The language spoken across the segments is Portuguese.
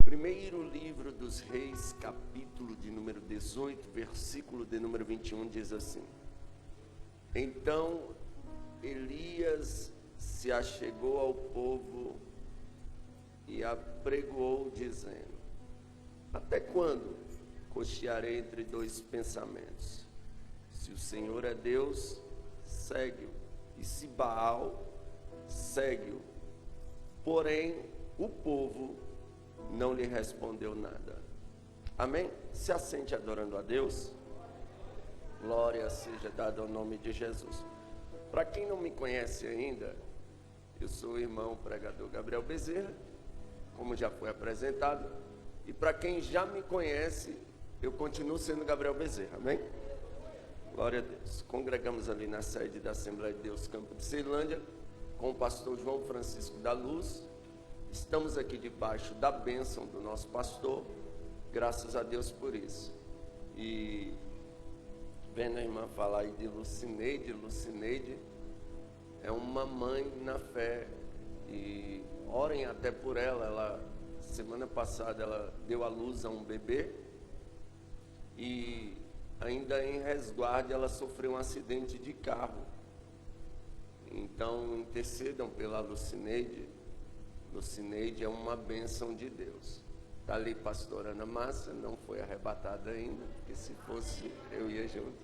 Primeiro livro dos Reis, capítulo de número 18, versículo de número 21, diz assim: Então Elias se achegou ao povo e apregoou, dizendo: Até quando cochearei entre dois pensamentos? Se o Senhor é Deus, segue-o, e se Baal, segue-o. Porém, o povo não lhe respondeu nada. Amém? Se assente adorando a Deus. Glória seja dada ao nome de Jesus. Para quem não me conhece ainda, eu sou o irmão pregador Gabriel Bezerra, como já foi apresentado. E para quem já me conhece, eu continuo sendo Gabriel Bezerra. Amém? Glória a Deus. Congregamos ali na sede da Assembleia de Deus, Campo de Ceilândia, com o pastor João Francisco da Luz. Estamos aqui debaixo da bênção do nosso pastor, graças a Deus por isso. E vendo a irmã falar aí de Lucineide, Lucineide é uma mãe na fé, e orem até por ela. Semana passada ela deu à luz a um bebê, e ainda em resguardo ela sofreu um acidente de carro. Então intercedam pela Lucineide. Lucineide é uma bênção de Deus. Está ali pastora Ana Márcia, não foi arrebatada ainda, porque se fosse eu ia junto.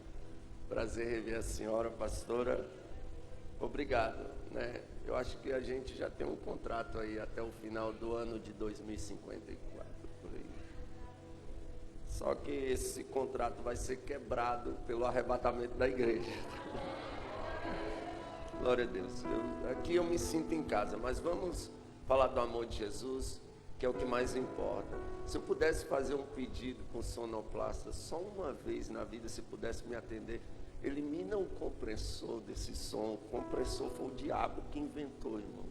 Prazer rever a senhora, pastora. Obrigado, né? Eu acho que a gente já tem um contrato aí até o final do ano de 2054, por aí. Só que esse contrato vai ser quebrado pelo arrebatamento da igreja. Glória a Deus. Aqui eu me sinto em casa, mas vamos falar do amor de Jesus, que é o que mais importa. Se eu pudesse fazer um pedido com sonoplasta, só uma vez na vida, se pudesse me atender, elimina o compressor desse som. O compressor foi o diabo que inventou, irmão.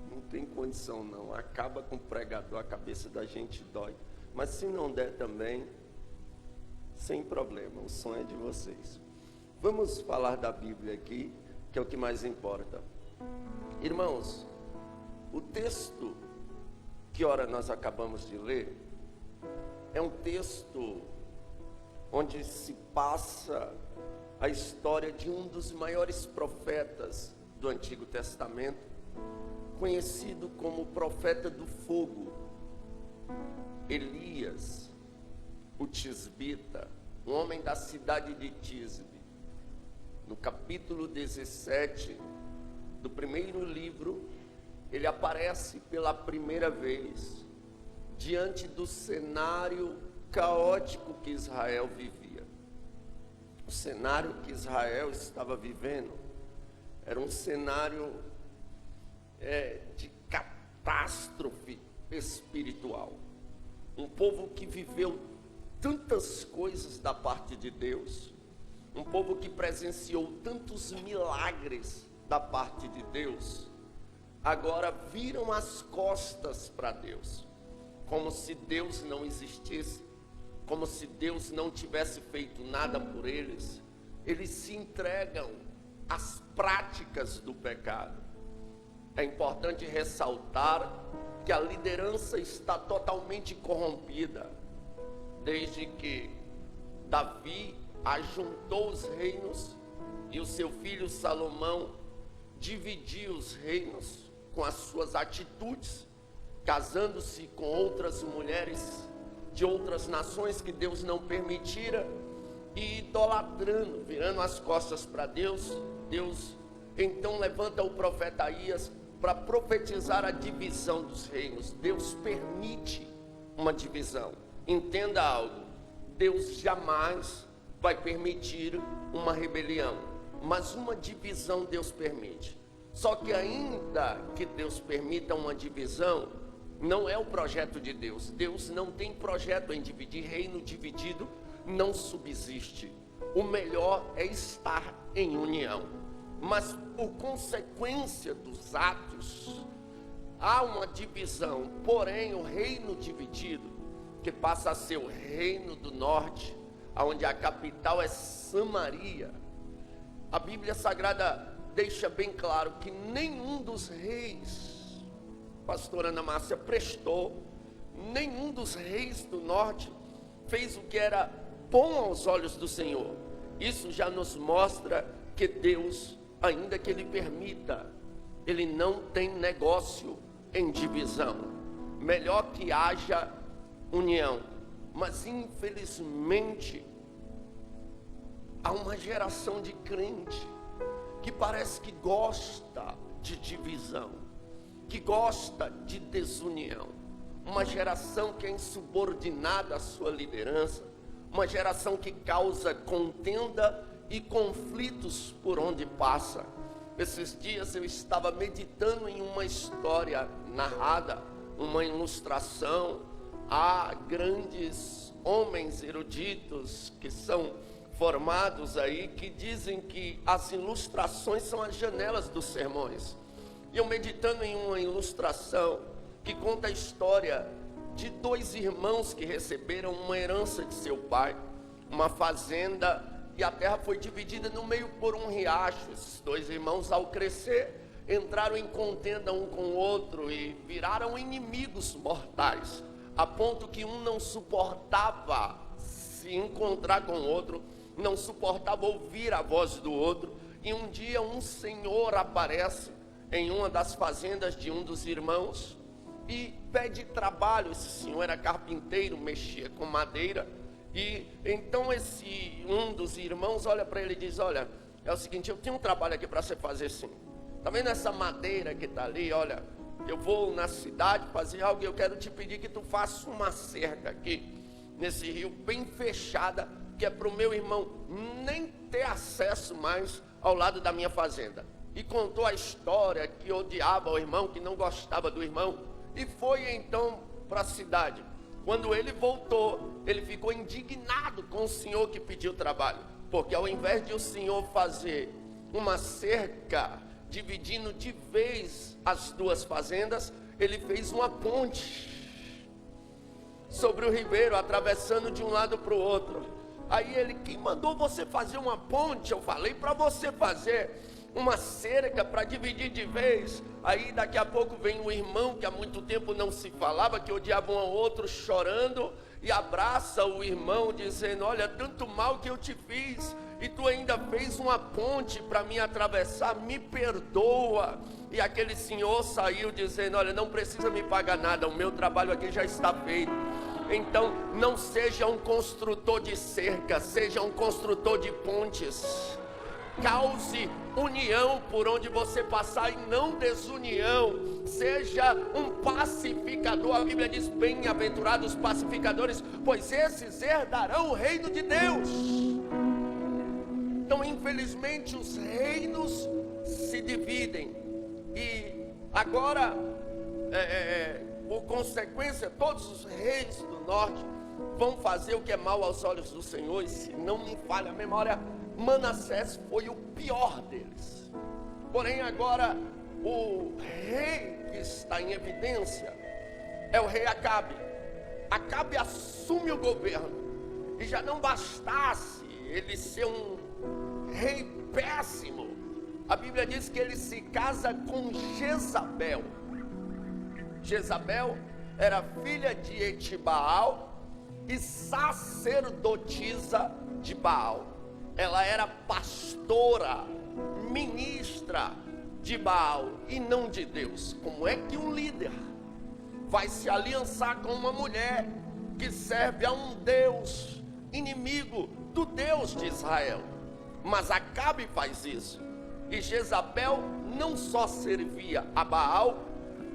Não tem condição não, acaba com o pregador, a cabeça da gente dói. Mas se não der também, sem problema, o som é de vocês. Vamos falar da Bíblia aqui, que é o que mais importa. Irmãos, o texto que ora nós acabamos de ler é um texto onde se passa a história de um dos maiores profetas do Antigo Testamento, conhecido como profeta do fogo, Elias, o Tisbita, um homem da cidade de Tisbe. No capítulo 17 do primeiro livro, ele aparece pela primeira vez diante do cenário caótico que Israel vivia. O cenário que Israel estava vivendo era um cenário de catástrofe espiritual. Um povo que viveu tantas coisas da parte de Deus, um povo que presenciou tantos milagres da parte de Deus, agora viram as costas para Deus, como se Deus não existisse, como se Deus não tivesse feito nada por eles. Eles se entregam às práticas do pecado. É importante ressaltar que a liderança está totalmente corrompida, desde que Davi ajuntou os reinos e o seu filho Salomão dividiu os reinos com as suas atitudes, casando-se com outras mulheres de outras nações que Deus não permitira, e idolatrando, virando as costas para Deus. Deus então levanta o profeta Aías para profetizar a divisão dos reinos. Deus permite uma divisão. Entenda algo: Deus jamais vai permitir uma rebelião, mas uma divisão Deus permite. Só que ainda que Deus permita uma divisão, não é o projeto de Deus. Deus não tem projeto em dividir. Reino dividido não subsiste. O melhor é estar em união. Mas por consequência dos atos, há uma divisão. Porém, o reino dividido, que passa a ser o reino do norte, onde a capital é Samaria, a Bíblia Sagrada deixa bem claro que nenhum dos reis, pastora Ana Márcia, prestou nenhum dos reis do norte fez o que era bom aos olhos do Senhor. Isso já nos mostra que Deus, ainda que Ele permita, Ele não tem negócio em divisão. Melhor que haja união. Mas infelizmente há uma geração de crente que parece que gosta de divisão, que gosta de desunião. Uma geração que é insubordinada à sua liderança, uma geração que causa contenda e conflitos por onde passa. Esses dias eu estava meditando em uma história narrada, uma ilustração. Há grandes homens eruditos que são formados aí, que dizem que as ilustrações são as janelas dos sermões. E eu meditando em uma ilustração que conta a história de dois irmãos que receberam uma herança de seu pai, uma fazenda, e a terra foi dividida no meio por um riacho. Esses dois irmãos, ao crescer, entraram em contenda um com o outro e viraram inimigos mortais, a ponto que um não suportava se encontrar com o outro, não suportava ouvir a voz do outro. E um dia um senhor aparece em uma das fazendas de um dos irmãos e pede trabalho. Esse senhor era carpinteiro, mexia com madeira. E então esse um dos irmãos olha para ele e diz: olha, é o seguinte, eu tenho um trabalho aqui para você fazer sim. Tá vendo essa madeira que está ali? Olha, eu vou na cidade fazer algo e eu quero te pedir que tu faça uma cerca aqui nesse rio bem fechada, que é para o meu irmão nem ter acesso mais ao lado da minha fazenda. E contou a história que odiava o irmão, que não gostava do irmão, e foi então para a cidade. Quando ele voltou, ele ficou indignado com o senhor que pediu trabalho, porque ao invés de o senhor fazer uma cerca dividindo de vez as duas fazendas, ele fez uma ponte sobre o ribeiro, atravessando de um lado para o outro. Aí ele: quem mandou você fazer uma ponte? Eu falei para você fazer uma cerca para dividir de vez. Aí daqui a pouco vem um irmão que há muito tempo não se falava, que odiava um ao outro, chorando, e abraça o irmão dizendo: olha, tanto mal que eu te fiz, e tu ainda fez uma ponte para me atravessar, me perdoa. E aquele senhor saiu dizendo: olha, não precisa me pagar nada, o meu trabalho aqui já está feito. Então não seja um construtor de cerca, seja um construtor de pontes. Cause união por onde você passar e não desunião. Seja um pacificador. A Bíblia diz: bem-aventurados os pacificadores, pois esses herdarão o reino de Deus. Então, infelizmente, os reinos se dividem. E agora, por consequência, todos os reis do norte vão fazer o que é mal aos olhos do Senhor. E se não me falha a memória, Manassés foi o pior deles. Porém agora o rei que está em evidência é o rei Acabe. Acabe assume o governo, e já não bastasse ele ser um rei péssimo, a Bíblia diz que ele se casa com Jezabel. Jezabel era filha de Etibaal e sacerdotisa de Baal. Ela era pastora, ministra de Baal e não de Deus. Como é que um líder vai se aliançar com uma mulher que serve a um Deus inimigo do Deus de Israel? Mas Acabe faz isso. E Jezabel não só servia a Baal,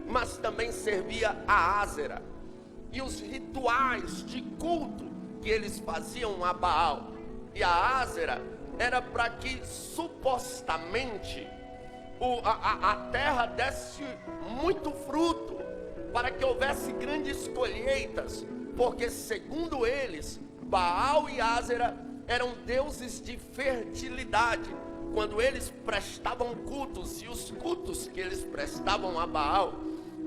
mas também servia a Ázera. E os rituais de culto que eles faziam a Baal e a Ázera era para que supostamente a terra desse muito fruto, para que houvesse grandes colheitas, porque segundo eles, Baal e Ázera eram deuses de fertilidade. Quando eles prestavam cultos, e os cultos que eles prestavam a Baal,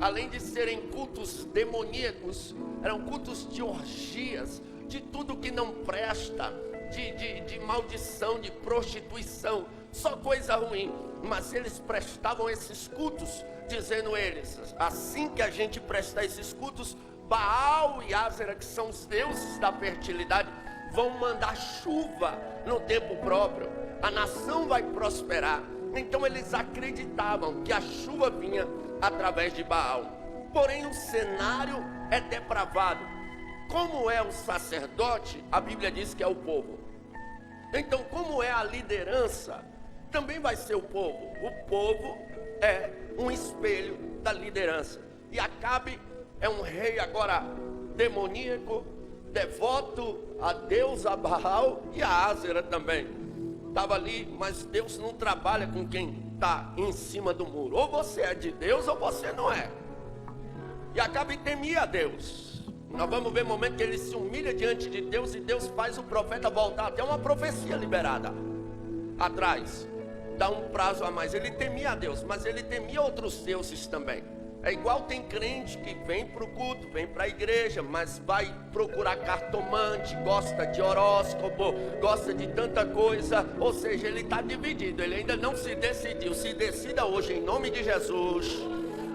além de serem cultos demoníacos, eram cultos de orgias, de tudo que não presta, de maldição, de prostituição, só coisa ruim. Mas eles prestavam esses cultos, dizendo eles: assim que a gente prestar esses cultos, Baal e Ásera, que são os deuses da fertilidade, vão mandar chuva no tempo próprio. A nação vai prosperar. Então eles acreditavam que a chuva vinha através de Baal. Porém o cenário é depravado. Como é o sacerdote, a Bíblia diz que é o povo. Então como é a liderança, também vai ser o povo. O povo é um espelho da liderança. E Acabe é um rei agora demoníaco, devoto a Deus, a Baal e a Ásera também. Estava ali, mas Deus não trabalha com quem está em cima do muro. Ou você é de Deus ou você não é. E Acabe temia a Deus. Nós vamos ver o momento que ele se humilha diante de Deus e Deus faz o profeta voltar. Até uma profecia liberada atrás. Dá um prazo a mais. Ele temia a Deus, mas ele temia outros deuses também. É igual tem crente que vem para o culto, vem para a igreja, mas vai procurar cartomante, gosta de horóscopo, gosta de tanta coisa. Ou seja, ele está dividido, ele ainda não se decidiu. Se decida hoje em nome de Jesus.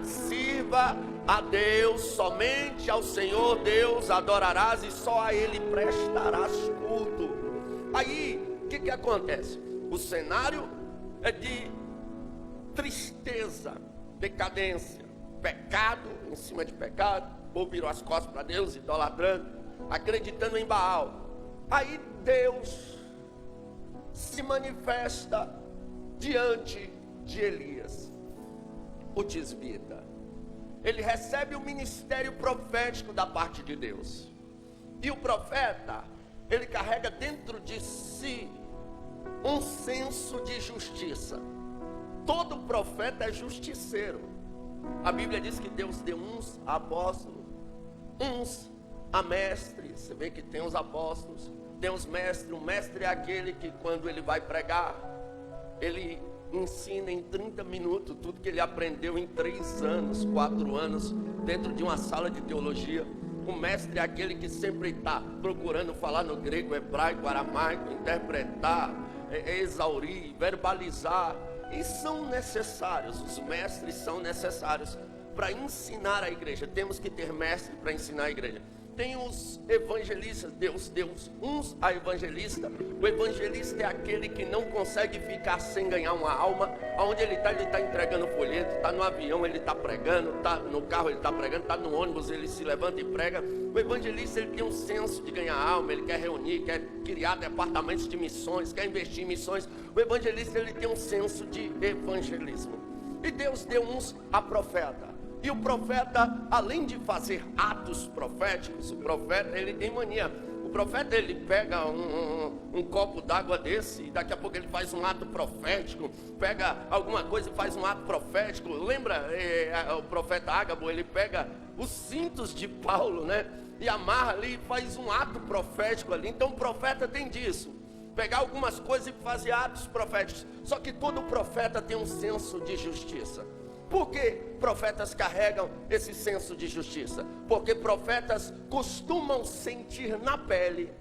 Sirva a Deus, somente ao Senhor Deus adorarás e só a Ele prestarás culto. Aí, o que acontece? O cenário é de tristeza, decadência, pecado em cima de pecado. O povo virou as costas para Deus, idolatrando, acreditando em Baal. Aí Deus se manifesta diante de Elias, o tisbita. Ele recebe o ministério profético da parte de Deus. E o profeta, ele carrega dentro de si um senso de justiça. Todo profeta é justiceiro. A Bíblia diz que Deus deu uns a apóstolos, uns a mestres. Você vê que tem os apóstolos, tem os mestres. O mestre é aquele que quando ele vai pregar, ele ensina em 30 minutos tudo que ele aprendeu em 3 anos, 4 anos, dentro de uma sala de teologia. O mestre é aquele que sempre está procurando falar no grego, hebraico, aramaico, interpretar, exaurir, verbalizar. E são necessários, os mestres são necessários para ensinar a igreja. Temos que ter mestre para ensinar a igreja. Tem os evangelistas, Deus deu uns a evangelista. O evangelista é aquele que não consegue ficar sem ganhar uma alma. Onde ele está entregando folheto, está no avião, ele está pregando, está no carro, ele está pregando, está no ônibus, ele se levanta e prega. O evangelista, ele tem um senso de ganhar alma, ele quer reunir, quer criar departamentos de missões, quer investir em missões. O evangelista, ele tem um senso de evangelismo. E Deus deu uns a profeta. E o profeta, além de fazer atos proféticos, o profeta, ele tem mania. O profeta, ele pega um copo d'água desse e daqui a pouco ele faz um ato profético. Pega alguma coisa e faz um ato profético. Lembra o profeta Ágabo? Ele pega os cintos de Paulo, né? E amarra ali e faz um ato profético ali. Então o profeta tem disso. Pegar algumas coisas e fazer atos proféticos. Só que todo profeta tem um senso de justiça. Por que profetas carregam esse senso de justiça? Porque profetas costumam sentir na pele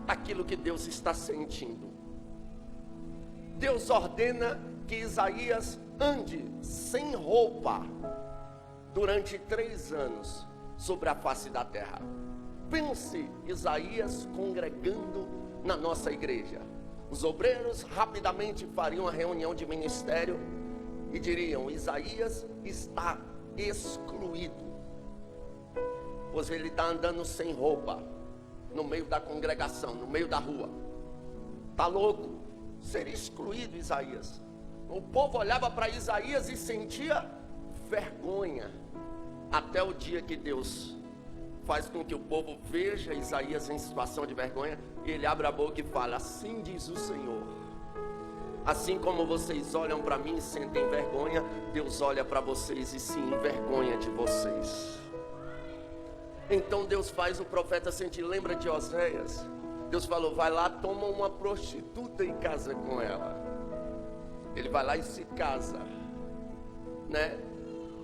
aquilo que Deus está sentindo. Deus ordena que Isaías ande sem roupa durante 3 anos sobre a face da terra. Pense Isaías congregando na nossa igreja. Os obreiros rapidamente fariam a reunião de ministério e diriam: Isaías está excluído, pois ele está andando sem roupa, no meio da congregação, no meio da rua. Está louco? Seria excluído Isaías. O povo olhava para Isaías e sentia vergonha, até o dia que Deus faz com que o povo veja Isaías em situação de vergonha, e ele abre a boca e fala: assim diz o Senhor, assim como vocês olham para mim e sentem vergonha, Deus olha para vocês e se envergonha de vocês. Então Deus faz o profeta sentir. Lembra de Oséias? Deus falou: vai lá, toma uma prostituta e casa com ela. Ele vai lá e se casa, né?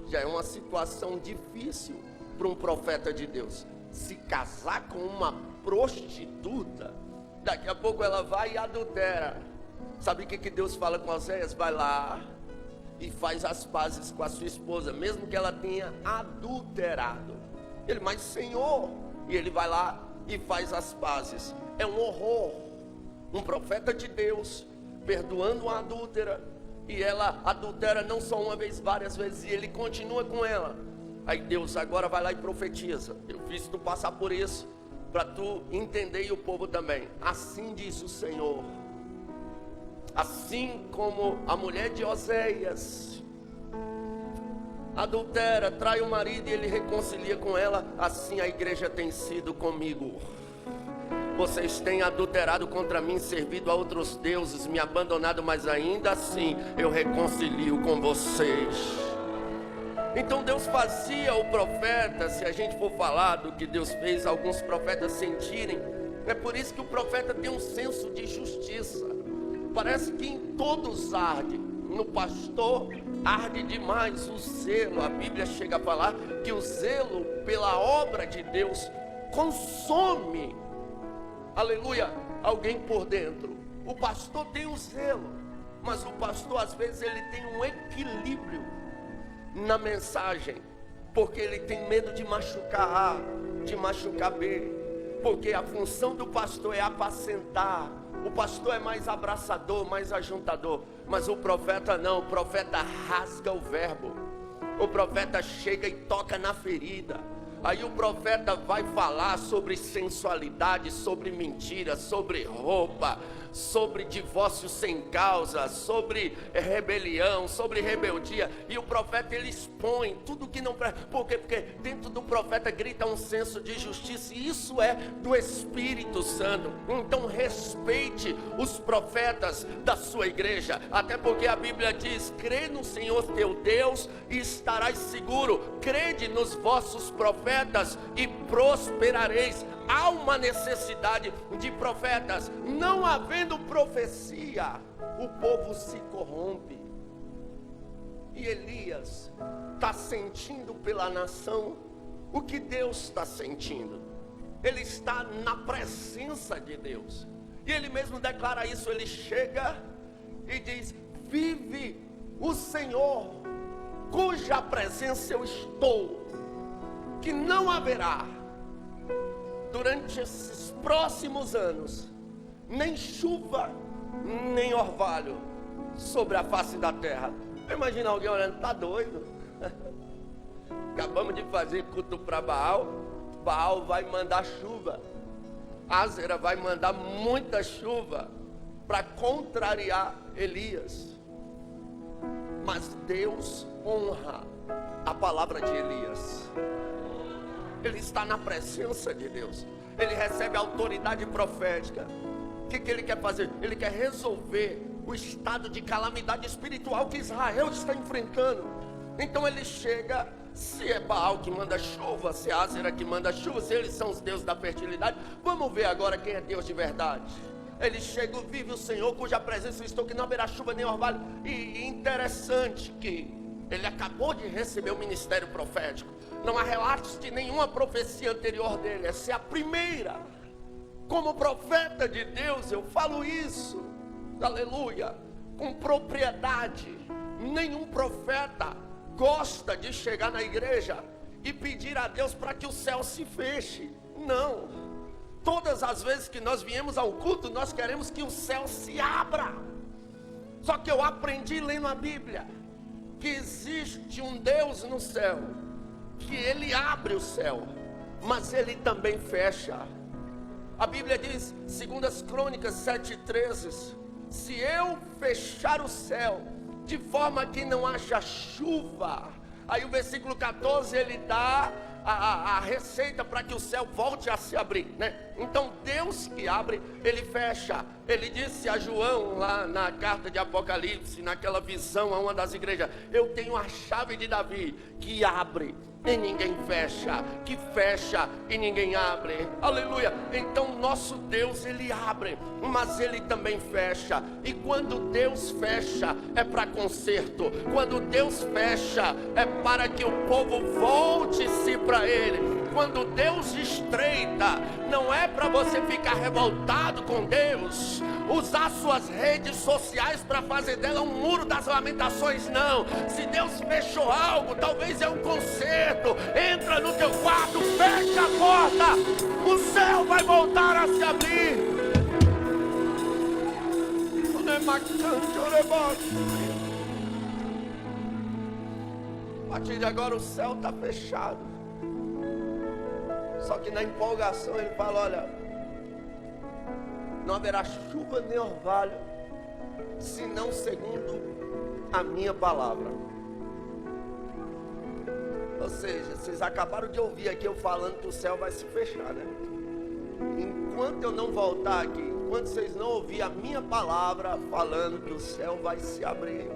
Já é uma situação difícil para um profeta de Deus. Se casar com uma prostituta, daqui a pouco ela vai e adultera. Sabe o que Deus fala com Oséias? Vai lá e faz as pazes com a sua esposa, mesmo que ela tenha adulterado. Ele, mas Senhor, e ele vai lá e faz as pazes. É um horror, um profeta de Deus perdoando uma adúltera, e ela adultera não só uma vez, várias vezes, e ele continua com ela. Aí Deus agora vai lá e profetiza: eu fiz tu passar por isso, para tu entender, e o povo também. Assim diz o Senhor, assim como a mulher de Oséias adultera, trai o marido e ele reconcilia com ela, assim a igreja tem sido comigo. Vocês têm adulterado contra mim, servido a outros deuses, me abandonado, mas ainda assim eu reconcilio com vocês. Então Deus fazia o profeta, se a gente for falar do que Deus fez alguns profetas sentirem, é por isso que o profeta tem um senso de justiça. Parece que em todos arde, no pastor arde demais o zelo. A Bíblia chega a falar que o zelo pela obra de Deus consome, aleluia, alguém por dentro. O pastor tem o zelo, mas o pastor às vezes ele tem um equilíbrio na mensagem, porque ele tem medo de machucar A, de machucar B, porque a função do pastor é apacentar. O pastor é mais abraçador, mais ajuntador, mas o profeta não. O profeta rasga o verbo, o profeta chega e toca na ferida. Aí o profeta vai falar sobre sensualidade, sobre mentira, sobre roupa, sobre divórcio sem causa, sobre rebelião, sobre rebeldia. E o profeta ele expõe tudo que não presta. Por quê? Porque dentro do profeta grita um senso de justiça, e isso é do Espírito Santo. Então respeite os profetas da sua igreja, até porque a Bíblia diz: crê no Senhor teu Deus e estarás seguro, crede nos vossos profetas e prosperareis. Há uma necessidade de profetas. Não havendo profecia, o povo se corrompe. E Elias está sentindo pela nação o que Deus está sentindo. Ele está na presença de Deus, e ele mesmo declara isso. Ele chega e diz: vive o Senhor, cuja presença eu estou, que não haverá durante esses próximos anos nem chuva, nem orvalho sobre a face da terra. Imagina alguém olhando: tá doido? Acabamos de fazer culto para Baal. Baal vai mandar chuva, Ázera vai mandar muita chuva para contrariar Elias. Mas Deus honra a palavra de Elias. Ele está na presença de Deus, ele recebe a autoridade profética. O que ele quer fazer? Ele quer resolver o estado de calamidade espiritual que Israel está enfrentando. Então ele chega, se é Baal que manda chuva, se é Ázera que manda chuva, se eles são os deuses da fertilidade, vamos ver agora quem é Deus de verdade. Ele chega: vive o Senhor, cuja presença eu estou, que não haverá chuva nem orvalho. E interessante que ele acabou de receber o ministério profético. Não há relatos de nenhuma profecia anterior dele. Essa é a primeira. Como profeta de Deus eu falo isso, aleluia, com propriedade. Nenhum profeta gosta de chegar na igreja e pedir a Deus para que o céu se feche. Não. Todas as vezes que nós viemos ao culto, nós queremos que o céu se abra. Só que eu aprendi lendo a Bíblia que existe um Deus no céu, que ele abre o céu, mas ele também fecha. A Bíblia diz, 2 Crônicas 7:13, se eu fechar o céu de forma que não haja chuva, aí o versículo 14 ele dá a receita para que o céu volte a se abrir, né? Então Deus que abre, ele fecha. Ele disse a João lá na carta de Apocalipse, naquela visão a uma das igrejas: eu tenho a chave de Davi, que abre e ninguém fecha, que fecha e ninguém abre. Aleluia. Então nosso Deus, ele abre, mas ele também fecha. E quando Deus fecha, é para conserto. Quando Deus fecha, é para que o povo volte-se para ele. quando Deus estreita, não é para você ficar revoltado com Deus, usar suas redes sociais para fazer dela um muro das lamentações, não. Se Deus fechou algo, talvez é um conserto. Entra no teu quarto, fecha a porta, o céu vai voltar a se abrir. A partir de agora o céu está fechado. Só que na empolgação ele fala: olha, não haverá chuva nem orvalho, senão segundo a minha palavra. Ou seja, vocês acabaram de ouvir aqui eu falando que o céu vai se fechar, né? Enquanto eu não voltar aqui, enquanto vocês não ouvirem a minha palavra falando que o céu vai se abrir,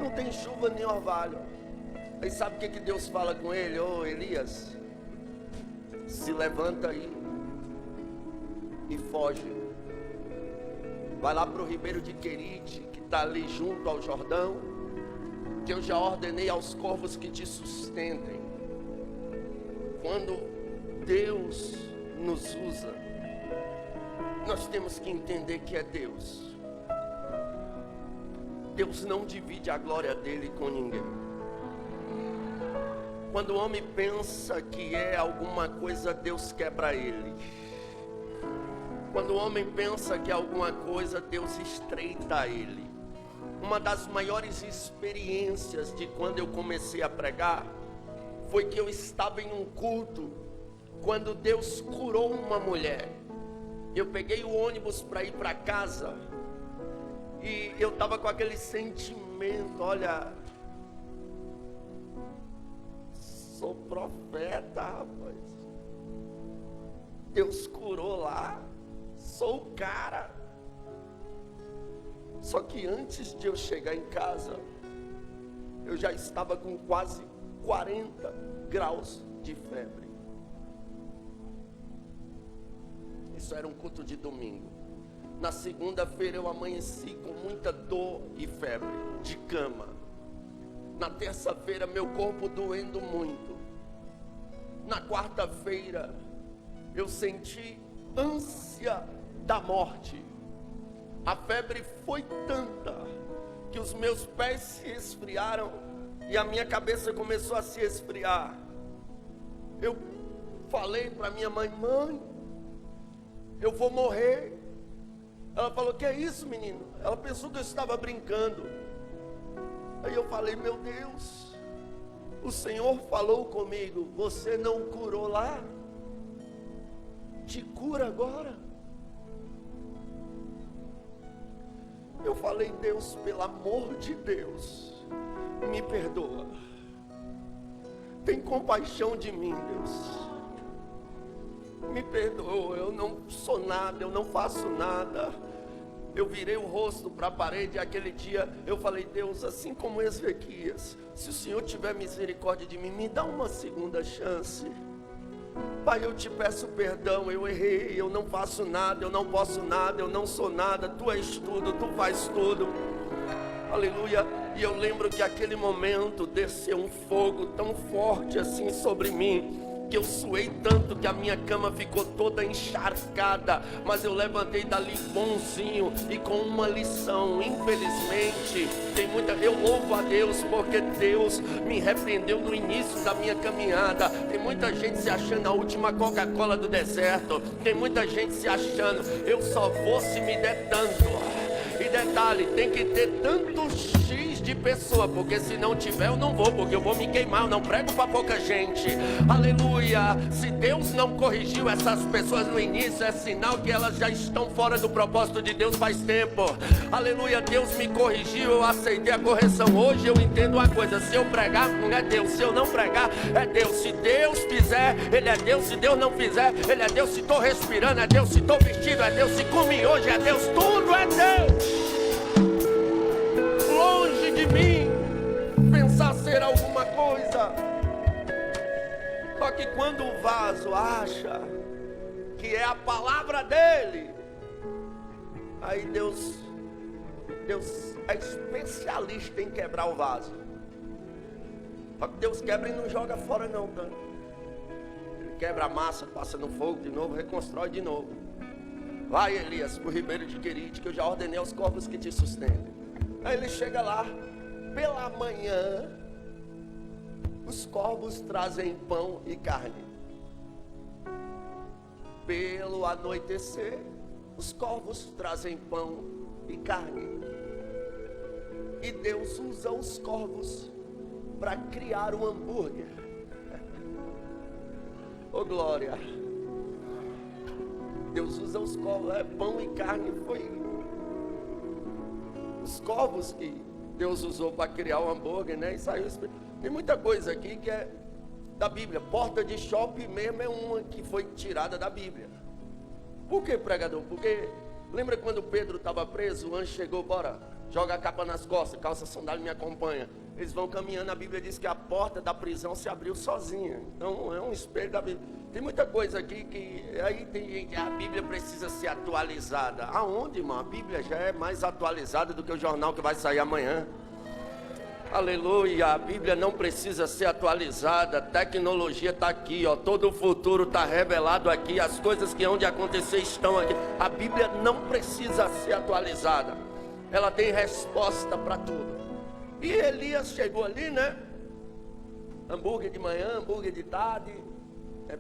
não tem chuva nem orvalho. Aí sabe o que Deus fala com ele? Ô Elias, se levanta aí e foge. Vai lá para o ribeiro de Querite, que está ali junto ao Jordão, que eu já ordenei aos corvos que te sustentem. Quando Deus nos usa, nós temos que entender que é Deus. Deus não divide a glória dele com ninguém. Quando o homem pensa que é alguma coisa, Deus quebra ele. Quando o homem pensa que é alguma coisa, Deus estreita ele. Uma das maiores experiências de quando eu comecei a pregar foi que eu estava em um culto, quando Deus curou uma mulher. Eu peguei o ônibus para ir para casa e eu estava com aquele sentimento: olha, sou profeta, rapaz. Deus curou lá, sou o cara. Só que antes de eu chegar em casa, eu já estava com quase 40 graus de febre. Isso era um culto de domingo. Na segunda-feira eu amanheci com muita dor e febre, de cama. Na terça-feira meu corpo doendo muito. Na quarta-feira eu senti ânsia da morte. A febre foi tanta que os meus pés se esfriaram e a minha cabeça começou a se esfriar. Eu falei para minha mãe: mãe, eu vou morrer. Ela falou: que é isso, menino? Ela pensou que eu estava brincando. Aí eu falei: meu Deus, o Senhor falou comigo, você não curou lá? Te cura agora. Eu falei: Deus, pelo amor de Deus, me perdoa. Tem compaixão de mim, Deus. Me perdoa, eu não sou nada, eu não faço nada. Eu virei o rosto para a parede e aquele dia eu falei: Deus, assim como Ezequias, se o Senhor tiver misericórdia de mim, me dá uma segunda chance. Pai, eu te peço perdão, eu errei, eu não faço nada, eu não posso nada, eu não sou nada, Tu és tudo, Tu faz tudo. Aleluia. E eu lembro que aquele momento desceu um fogo tão forte assim sobre mim, que eu suei tanto que a minha cama ficou toda encharcada. Mas eu levantei dali bonzinho e com uma lição. Infelizmente, eu louvo a Deus porque Deus me repreendeu no início da minha caminhada. Tem muita gente se achando a última Coca-Cola do deserto. Tem muita gente se achando: eu só vou se me der tanto. E detalhe, tem que ter tanto X de pessoa, porque se não tiver eu não vou, porque eu vou me queimar, eu não prego para pouca gente. Aleluia. Se Deus não corrigiu essas pessoas no início, é sinal que elas já estão fora do propósito de Deus faz tempo. Aleluia. Deus me corrigiu, eu aceitei a correção. Hoje eu entendo uma coisa: se eu pregar, não é Deus. Se eu não pregar, é Deus. Se Deus fizer, Ele é Deus. Se Deus não fizer, Ele é Deus. Se estou respirando, é Deus. Se estou vestido, é Deus. Se comi hoje, é Deus. Tudo é Deus. Longe de mim pensar ser alguma coisa. Só que quando o vaso acha que é a palavra dele, aí Deus é especialista em quebrar o vaso. Só que Deus quebra e não joga fora não, tá? quebra a massa, passa no fogo de novo, reconstrói de novo. Vai, Elias, pro ribeiro de Querite, que eu já ordenei aos corvos que te sustentem. Aí ele chega lá, pela manhã, os corvos trazem pão e carne. Pelo anoitecer, os corvos trazem pão e carne. E Deus usa os corvos para criar um hambúrguer. Oh glória! Deus usa os corvos, pão e carne. Foi os corvos que Deus usou para criar o hambúrguer, né? E saiu. Tem muita coisa aqui que é da Bíblia. Porta de shopping mesmo é uma que foi tirada da Bíblia. Por que, pregador? Porque lembra quando Pedro estava preso, o anjo chegou, bora, joga a capa nas costas, calça, sandália, me acompanha. Eles vão caminhando, a Bíblia diz que a porta da prisão se abriu sozinha. Então é um espelho da Bíblia. Tem muita coisa aqui que aí tem gente, a Bíblia precisa ser atualizada. Aonde, irmão? A Bíblia já é mais atualizada do que o jornal que vai sair amanhã. Aleluia, a Bíblia não precisa ser atualizada, a tecnologia está aqui, ó, todo o futuro está revelado aqui, as coisas que hão de acontecer estão aqui. A Bíblia não precisa ser atualizada, ela tem resposta para tudo. E Elias chegou ali, né? Hambúrguer de manhã, hambúrguer de tarde,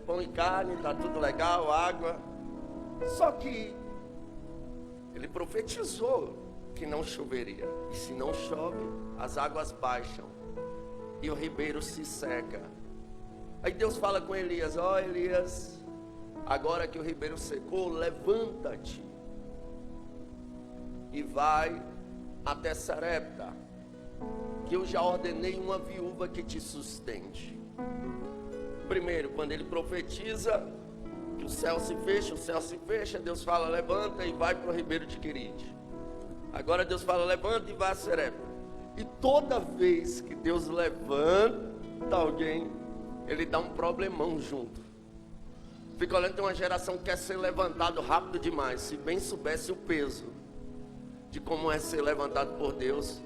pão e carne, está tudo legal, água. Só que ele profetizou que não choveria, e se não chove, as águas baixam e o ribeiro se seca. Aí Deus fala com Elias: ó Elias, agora que o ribeiro secou, levanta-te e vai até Sarepta, que eu já ordenei uma viúva que te sustente. Primeiro, quando ele profetiza que o céu se fecha, Deus fala: levanta e vai para o ribeiro de Querite. Agora Deus fala: levanta e vai a Sarepta. E toda vez que Deus levanta alguém, Ele dá um problemão junto. Fica olhando, tem uma geração que quer ser levantado rápido demais. Se bem soubesse o peso de como é ser levantado por Deus,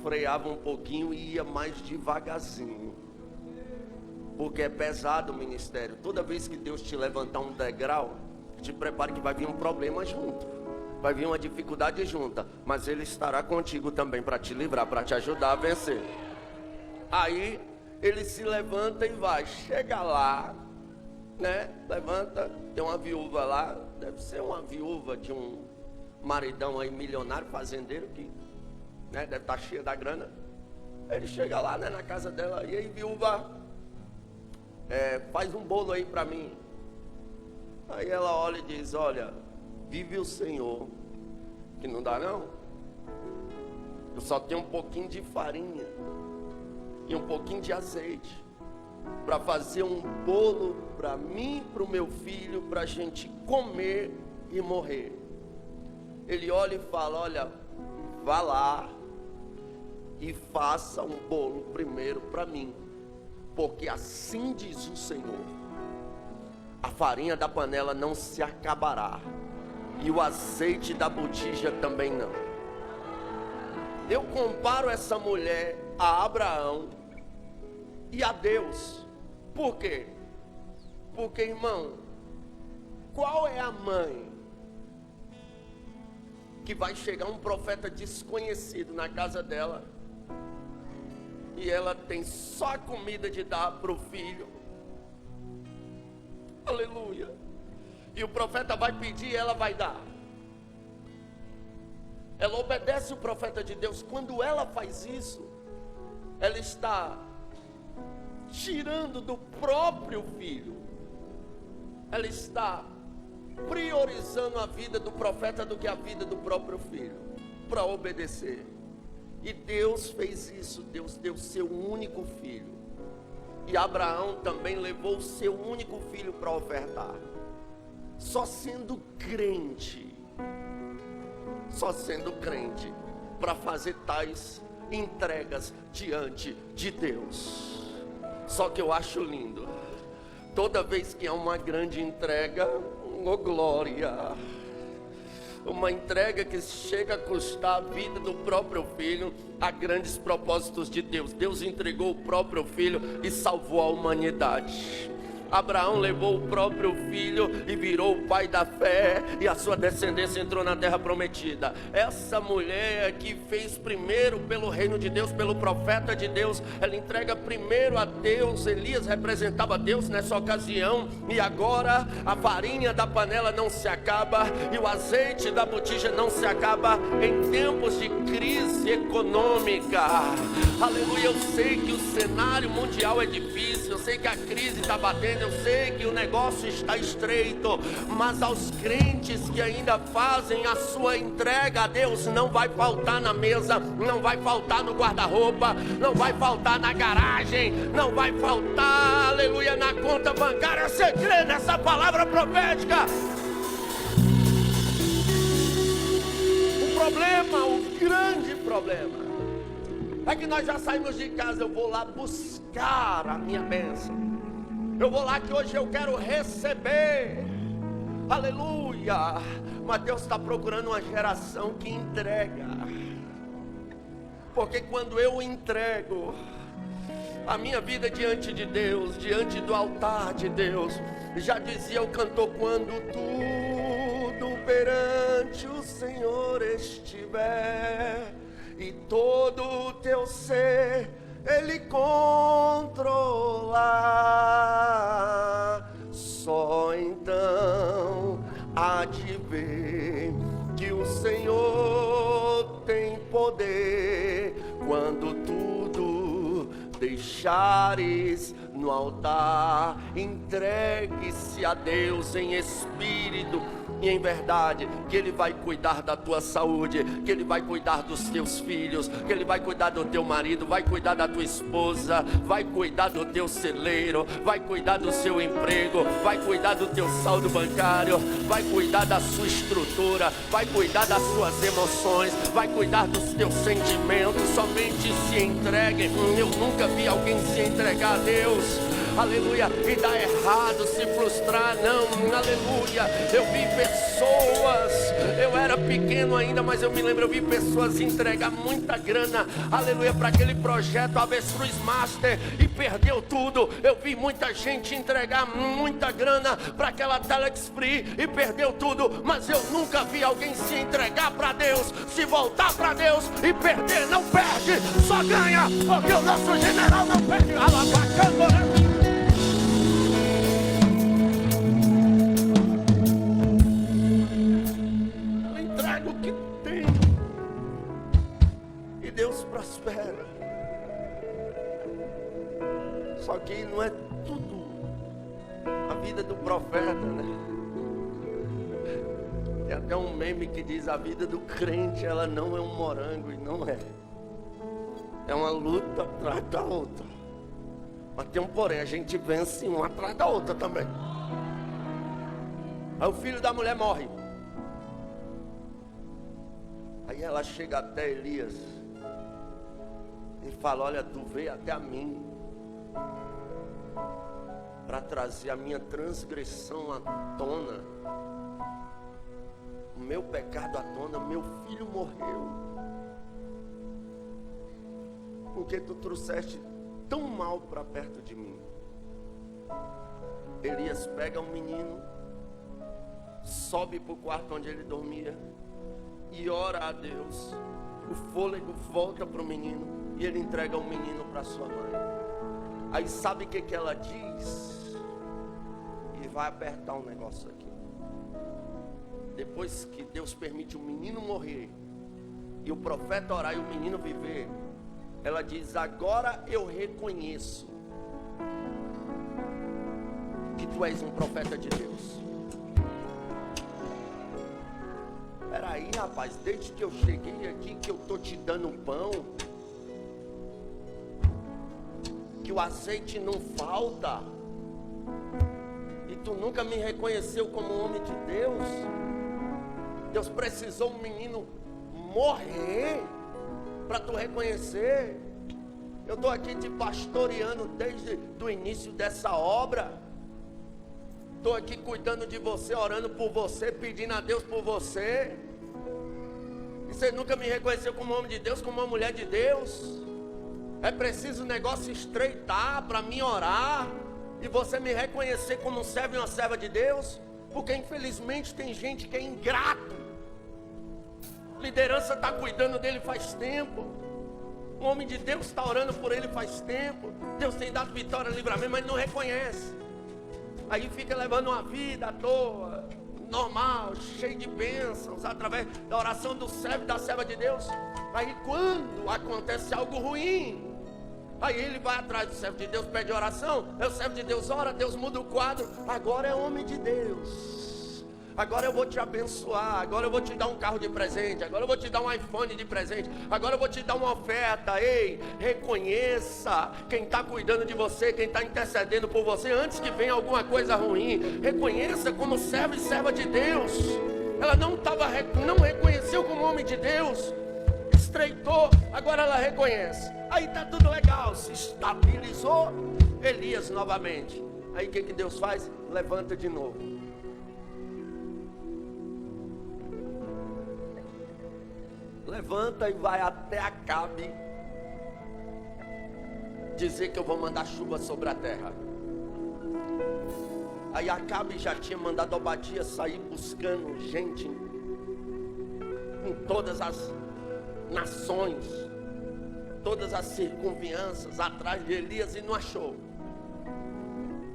freava um pouquinho e ia mais devagarzinho. Porque é pesado o ministério. Toda vez que Deus te levantar um degrau, te prepare que vai vir um problema junto. Vai vir uma dificuldade junta, mas Ele estará contigo também para te livrar, para te ajudar a vencer. Aí ele se levanta e vai. Chega lá, né? Levanta, tem uma viúva lá, deve ser uma viúva de um maridão aí milionário, fazendeiro, que, né, deve estar cheia da grana. Ele chega lá, né, na casa dela, e aí viúva, faz um bolo aí para mim. Aí ela olha e diz: olha, vive o Senhor, que não dá não. Eu só tenho um pouquinho de farinha e um pouquinho de azeite para fazer um bolo para mim e para o meu filho, para a gente comer e morrer. Ele olha e fala: olha, vá lá e faça um bolo primeiro para mim, porque assim diz o Senhor: a farinha da panela não se acabará, e o azeite da botija também não. Eu comparo essa mulher a Abraão e a Deus. Por quê? Porque, irmão, qual é a mãe que vai chegar um profeta desconhecido na casa dela e ela tem só comida de dar para o filho? Aleluia. E o profeta vai pedir e ela vai dar. Ela obedece o profeta de Deus. Quando ela faz isso, ela está tirando do próprio filho. Ela está priorizando a vida do profeta do que a vida do próprio filho, para obedecer. E Deus fez isso. Deus deu seu único filho. E Abraão também levou o seu único filho para ofertar. Só sendo crente para fazer tais entregas diante de Deus. Só que eu acho lindo, toda vez que há uma grande entrega, oh glória, uma entrega que chega a custar a vida do próprio filho, há grandes propósitos de Deus. Deus entregou o próprio filho e salvou a humanidade. Abraão levou o próprio filho e virou o pai da fé, e a sua descendência entrou na terra prometida. Essa mulher que fez primeiro pelo reino de Deus, pelo profeta de Deus, ela entrega primeiro a Deus. Elias representava Deus nessa ocasião, e agora a farinha da panela não se acaba e o azeite da botija não se acaba em tempos de crise econômica. Aleluia. Eu sei que o cenário mundial é difícil, eu sei que a crise está batendo, eu sei que o negócio está estreito, mas aos crentes que ainda fazem a sua entrega a Deus, não vai faltar na mesa, não vai faltar no guarda-roupa, não vai faltar na garagem, não vai faltar, aleluia, na conta bancária. Você crê nessa palavra profética? O problema, o grande problema, é que nós já saímos de casa. Eu vou lá buscar a minha bênção, eu vou lá que hoje eu quero receber, aleluia. Mas Deus está procurando uma geração que entrega, porque quando eu entrego a minha vida diante de Deus, diante do altar de Deus, já dizia o cantor: quando tudo perante o Senhor estiver e todo o teu ser Ele controlar, só então há de ver que o Senhor tem poder. Quando tudo deixares no altar, entregue-se a Deus em espírito e em verdade, que Ele vai cuidar da tua saúde, que Ele vai cuidar dos teus filhos, que Ele vai cuidar do teu marido, vai cuidar da tua esposa, vai cuidar do teu celeiro, vai cuidar do seu emprego, vai cuidar do teu saldo bancário, vai cuidar da sua estrutura, vai cuidar das suas emoções, vai cuidar dos teus sentimentos. Somente se entregue. Eu nunca vi alguém se entregar a Deus, aleluia, e dar errado, se frustrar, não, aleluia. Eu vi pessoas, eu era pequeno ainda, mas eu me lembro, eu vi pessoas entregar muita grana, aleluia, para aquele projeto Avestruz Master e perdeu tudo. Eu vi muita gente entregar muita grana para aquela Telex Free e perdeu tudo, mas eu nunca vi alguém se entregar para Deus, se voltar para Deus e perder. Não perde, só ganha, porque o nosso general não perde. Deus prospera. Só que não é tudo a vida do profeta, né? Tem até um meme que diz: a vida do crente, ela não é um morango. E não é. É uma luta atrás da outra. Mas tem um porém, a gente vence uma atrás da outra também. Aí o filho da mulher morre. Aí ela chega até Elias e fala: olha, tu veio até a mim para trazer a minha transgressão à tona, o meu pecado à tona. Meu filho morreu porque tu trouxeste tão mal para perto de mim. Elias pega um menino, sobe para o quarto onde ele dormia e ora a Deus. O fôlego volta para o menino e ele entrega o menino para sua mãe. Aí sabe o que ela diz? E vai apertar um negócio aqui. Depois que Deus permite o menino morrer e o profeta orar e o menino viver, ela diz: agora eu reconheço que tu és um profeta de Deus. Peraí, rapaz, desde que eu cheguei aqui, que eu tô te dando pão, que o azeite não falta, e tu nunca me reconheceu como homem de Deus. Deus precisou um menino morrer para tu reconhecer. Eu estou aqui te pastoreando desde o início dessa obra. Estou aqui cuidando de você, orando por você, pedindo a Deus por você. E você nunca me reconheceu como homem de Deus, como uma mulher de Deus. É preciso o negócio estreitar para mim orar. e você me reconhecer como um servo e uma serva de Deus, porque infelizmente tem gente que é ingrato. Liderança está cuidando dele faz tempo. O homem de Deus está orando por ele faz tempo. Deus tem dado vitória, livramento, mas não reconhece. Aí fica levando uma vida à toa, normal, cheio de bênçãos, através da oração do servo e da serva de Deus. Aí quando acontece algo ruim, aí ele vai atrás do servo de Deus, pede oração. Aí o servo de Deus ora, Deus muda o quadro. Agora é homem de Deus. Agora eu vou te abençoar. Agora eu vou te dar um carro de presente. Agora eu vou te dar um iPhone de presente. Agora eu vou te dar uma oferta. Ei, reconheça quem está cuidando de você, quem está intercedendo por você, antes que venha alguma coisa ruim. Reconheça como servo e serva de Deus. Ela não reconheceu como homem de Deus. Estreitou, agora ela reconhece. Aí está tudo legal, se estabilizou. Elias novamente. Aí o que Deus faz? Levanta de novo. Levanta e vai até Acabe dizer que eu vou mandar chuva sobre a terra. Aí Acabe já tinha mandado Obadias sair buscando gente em todas as nações, todas as circunvianças atrás de Elias, e não achou.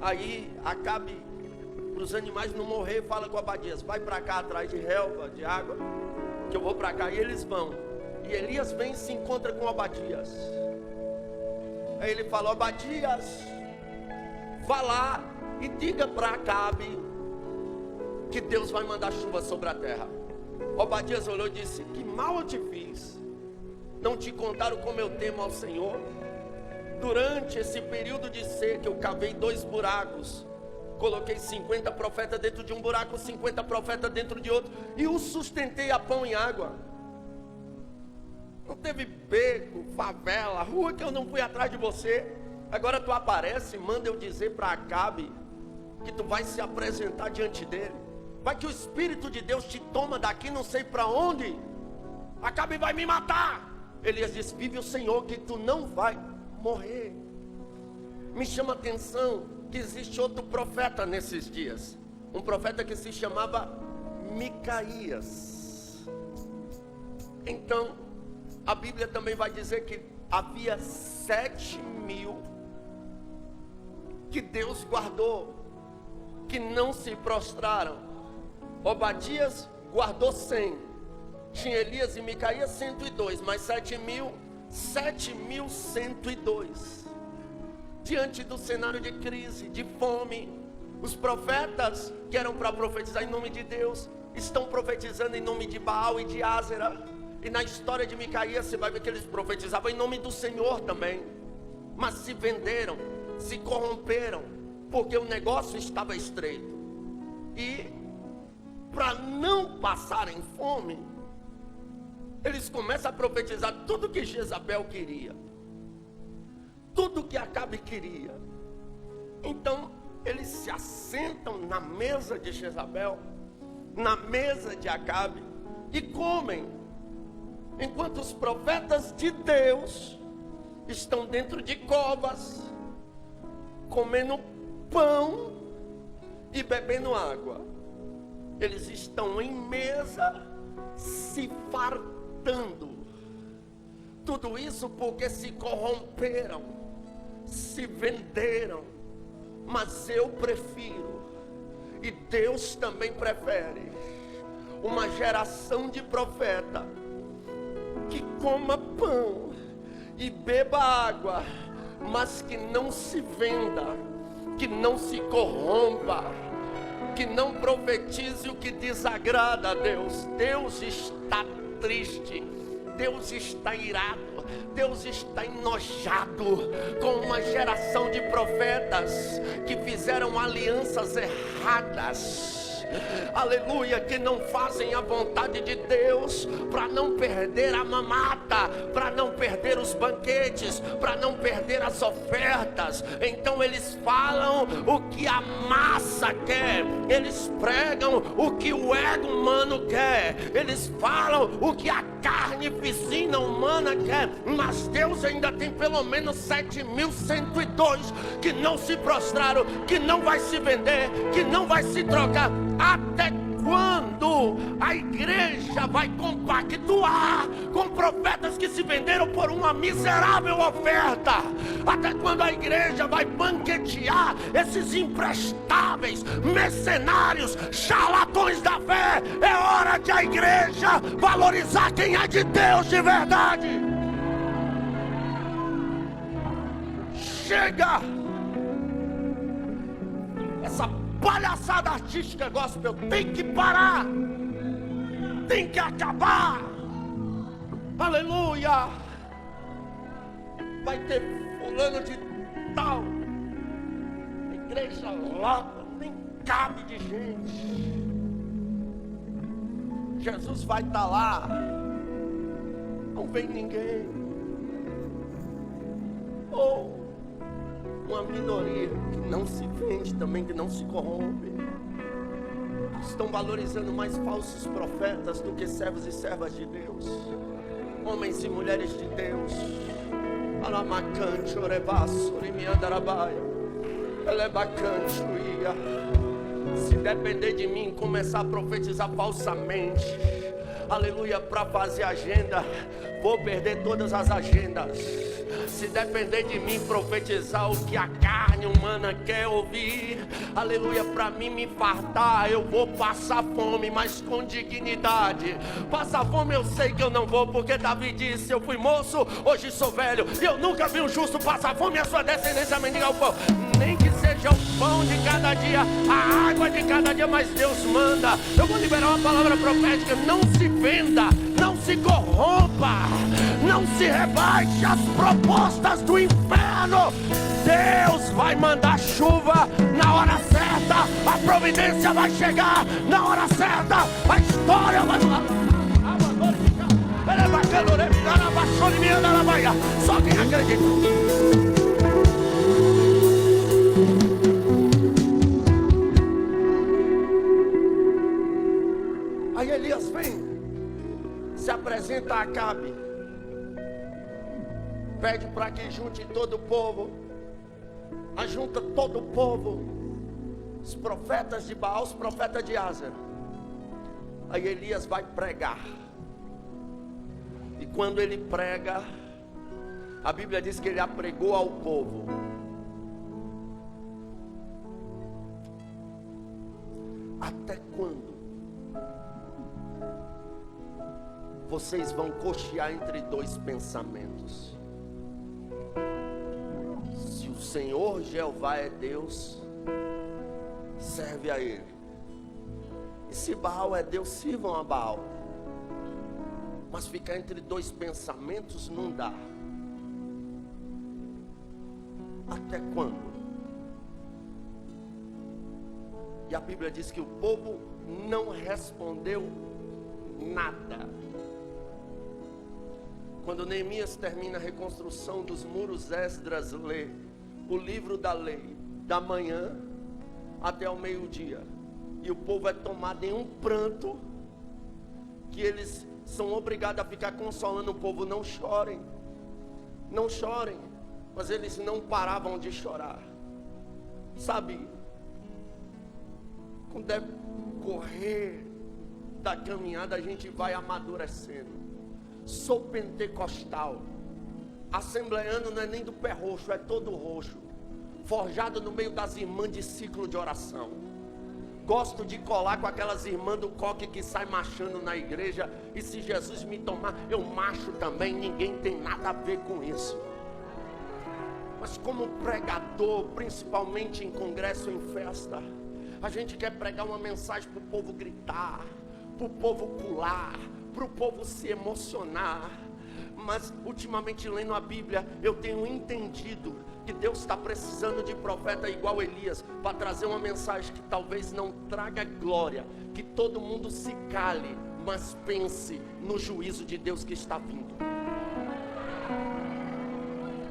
Aí Acabe, para os animais não morrer, fala com Obadias: vai para cá atrás de relva, de água, que eu vou para cá. E eles vão. E Elias vem e se encontra com Obadias. Aí ele fala: Obadias, vá lá e diga para Acabe que Deus vai mandar chuva sobre a terra. Obadias olhou e disse: que mal eu te fiz? Não te contaram como eu temo ao Senhor? Durante esse período de seca eu cavei 2 buracos, coloquei 50 profetas dentro de um buraco, 50 profetas dentro de outro, e os sustentei a pão e água. Não teve beco, favela, rua que eu não fui atrás de você. Agora tu aparece e manda eu dizer para Acabe que tu vai se apresentar diante dele. Vai que o Espírito de Deus te toma daqui, não sei para onde. Acabe vai me matar. Elias disse: vive o Senhor que tu não vai morrer. Me chama a atenção que existe outro profeta nesses dias, um profeta que se chamava Micaías. Então a Bíblia também vai dizer que havia 7.000 que Deus guardou, que não se prostraram. Obadias guardou 100, tinha Elias e Micaías 102, mas 7.102. Diante do cenário de crise, de fome, os profetas que eram para profetizar em nome de Deus estão profetizando em nome de Baal e de Ázera. E na história de Micaías você vai ver que eles profetizavam em nome do Senhor também, mas se venderam, se corromperam, porque o negócio estava estreito. E para não passarem fome, eles começam a profetizar tudo que Jezabel queria, tudo que Acabe queria. Então eles se assentam na mesa de Jezabel, na mesa de Acabe, e comem, enquanto os profetas de Deus estão dentro de covas, comendo pão e bebendo água. Eles estão em mesa, se fartando. Tudo isso porque se corromperam, se venderam. Mas eu prefiro, e Deus também prefere, uma geração de profeta que coma pão e beba água, mas que não se venda, que não se corrompa, que não profetize o que desagrada a Deus. Deus está triste, Deus está irado, Deus está enojado com uma geração de profetas que fizeram alianças erradas, aleluia, que não fazem a vontade de Deus, para não perder a mamata, para não perder os banquetes, para não perder as ofertas. Então eles falam o que a massa quer, eles pregam o que o ego humano quer, eles falam o que a carne piscina humana quer. Mas Deus ainda tem pelo menos 7.102 que não se prostraram, que não vai se vender, que não vai se trocar. Até quando a igreja vai compactuar com profetas que se venderam por uma miserável oferta? Até quando a igreja vai banquetear esses imprestáveis, mercenários, charlatões da fé? É hora de a igreja valorizar quem é de Deus de verdade. Chega! Essa palhaçada artística gospel tem que parar, tem que acabar. Aleluia. Vai ter fulano de tal, a igreja lota, nem cabe de gente. Jesus vai estar lá, não vem ninguém. Ou uma minoria que não se vende também, que não se corrompe. Estão valorizando mais falsos profetas do que servos e servas de Deus, homens e mulheres de Deus. Alamacante, orebaço, orimiandarabaia, elebacante, uia. Se depender de mim, começar a profetizar falsamente, aleluia, para fazer agenda, vou perder todas as agendas. Se depender de mim, profetizar o que a carne humana quer ouvir, aleluia, para mim me fartar, eu vou passar fome, mas com dignidade. Passar fome eu sei que eu não vou, porque Davi disse: eu fui moço, hoje sou velho, e eu nunca vi um justo passar fome e a sua descendência mendigar o pão. Nem que seja o pão de cada dia, a água de cada dia, mas Deus manda. Eu vou liberar uma palavra profética: não se venda, não se corrompa, não se rebaixe às propostas do inferno. Deus vai mandar chuva na hora certa, a providência vai chegar na hora certa, a história vai falar. Só quem acredita. Aí Elias vem, se apresenta a Acabe, pede para que junte todo o povo, ajunta todo o povo, os profetas de Baal, os profetas de Asa. Aí Elias vai pregar, e quando ele prega, a Bíblia diz que ele apregou ao povo. Até quando vocês vão cochear entre dois pensamentos? Se o Senhor Jeová é Deus, serve a Ele. E se Baal é Deus, sirvam a Baal. Mas ficar entre dois pensamentos não dá. Até quando? E a Bíblia diz que o povo não respondeu nada. Quando Neemias termina a reconstrução dos muros, Esdras lê o livro da lei, da manhã até ao meio-dia. E o povo é tomado em um pranto, que eles são obrigados a ficar consolando o povo. Não chorem, não chorem. Mas eles não paravam de chorar. Sabe, com o decorrer da caminhada, a gente vai amadurecendo. Sou pentecostal, assembleano não é nem do pé roxo, é todo roxo, forjado no meio das irmãs de ciclo de oração. Gosto de colar com aquelas irmãs do coque que sai marchando na igreja, e se Jesus me tomar, eu marcho também, ninguém tem nada a ver com isso. Mas como pregador, principalmente em congresso, em festa, a gente quer pregar uma mensagem para o povo gritar, para o povo pular, para o povo se emocionar. Mas ultimamente, lendo a Bíblia, eu tenho entendido que Deus está precisando de profeta igual Elias, para trazer uma mensagem que talvez não traga glória, que todo mundo se cale, mas pense no juízo de Deus que está vindo.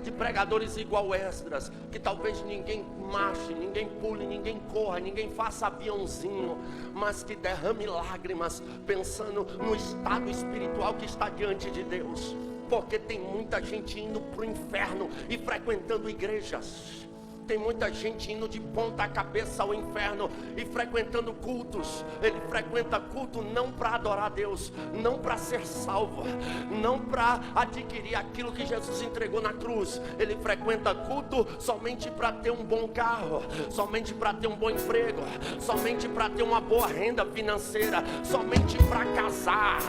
De pregadores igual Esdras, que talvez ninguém marche, ninguém pule, ninguém corra, ninguém faça aviãozinho, mas que derrame lágrimas, pensando no estado espiritual que está diante de Deus. Porque tem muita gente indo para o inferno e frequentando igrejas. Tem muita gente indo de ponta cabeça ao inferno e frequentando cultos. Ele frequenta culto não para adorar a Deus, não para ser salvo, não para adquirir aquilo que Jesus entregou na cruz. Ele frequenta culto somente para ter um bom carro, somente para ter um bom emprego, somente para ter uma boa renda financeira, somente para casar,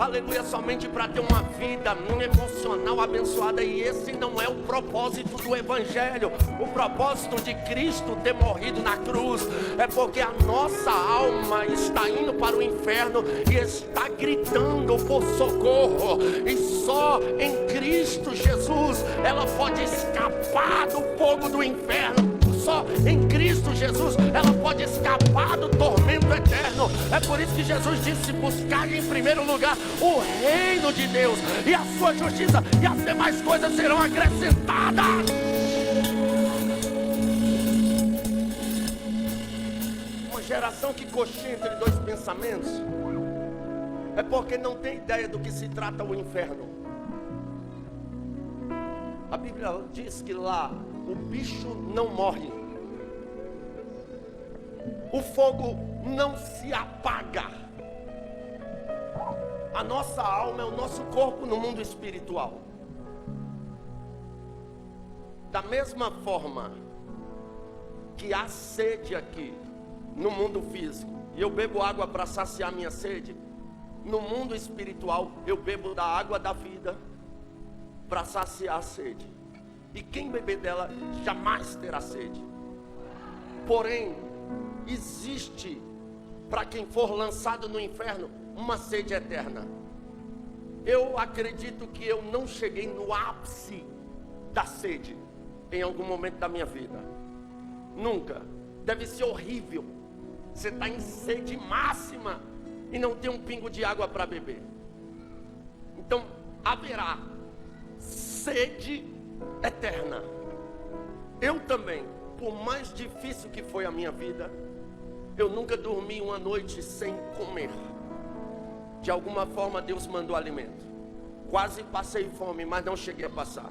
aleluia, somente para ter uma vida emocional abençoada. E esse não é o propósito do evangelho. O propósito de Cristo ter morrido na cruz é porque a nossa alma está indo para o inferno e está gritando por socorro, e só em Cristo Jesus ela pode escapar do fogo do inferno. Só em Cristo Jesus ela pode escapar do tormento eterno. É por isso que Jesus disse: buscar em primeiro lugar o reino de Deus e a sua justiça, e as demais coisas serão acrescentadas. Uma geração que coxinha entre dois pensamentos é porque não tem ideia do que se trata o inferno. A Bíblia diz que lá o bicho não morre, o fogo não se apaga. A nossa alma é o nosso corpo no mundo espiritual. Da mesma forma que há sede aqui no mundo físico, e eu bebo água para saciar minha sede, no mundo espiritual eu bebo da água da vida para saciar a sede. E quem beber dela jamais terá sede. Porém, existe para quem for lançado no inferno uma sede eterna. Eu acredito que eu não cheguei no ápice da sede em algum momento da minha vida. Nunca. Deve ser horrível. Você está em sede máxima e não tem um pingo de água para beber. Então haverá sede eterna. Eu também, por mais difícil que foi a minha vida, eu nunca dormi uma noite sem comer. De alguma forma Deus mandou alimento. Quase passei fome, mas não cheguei a passar.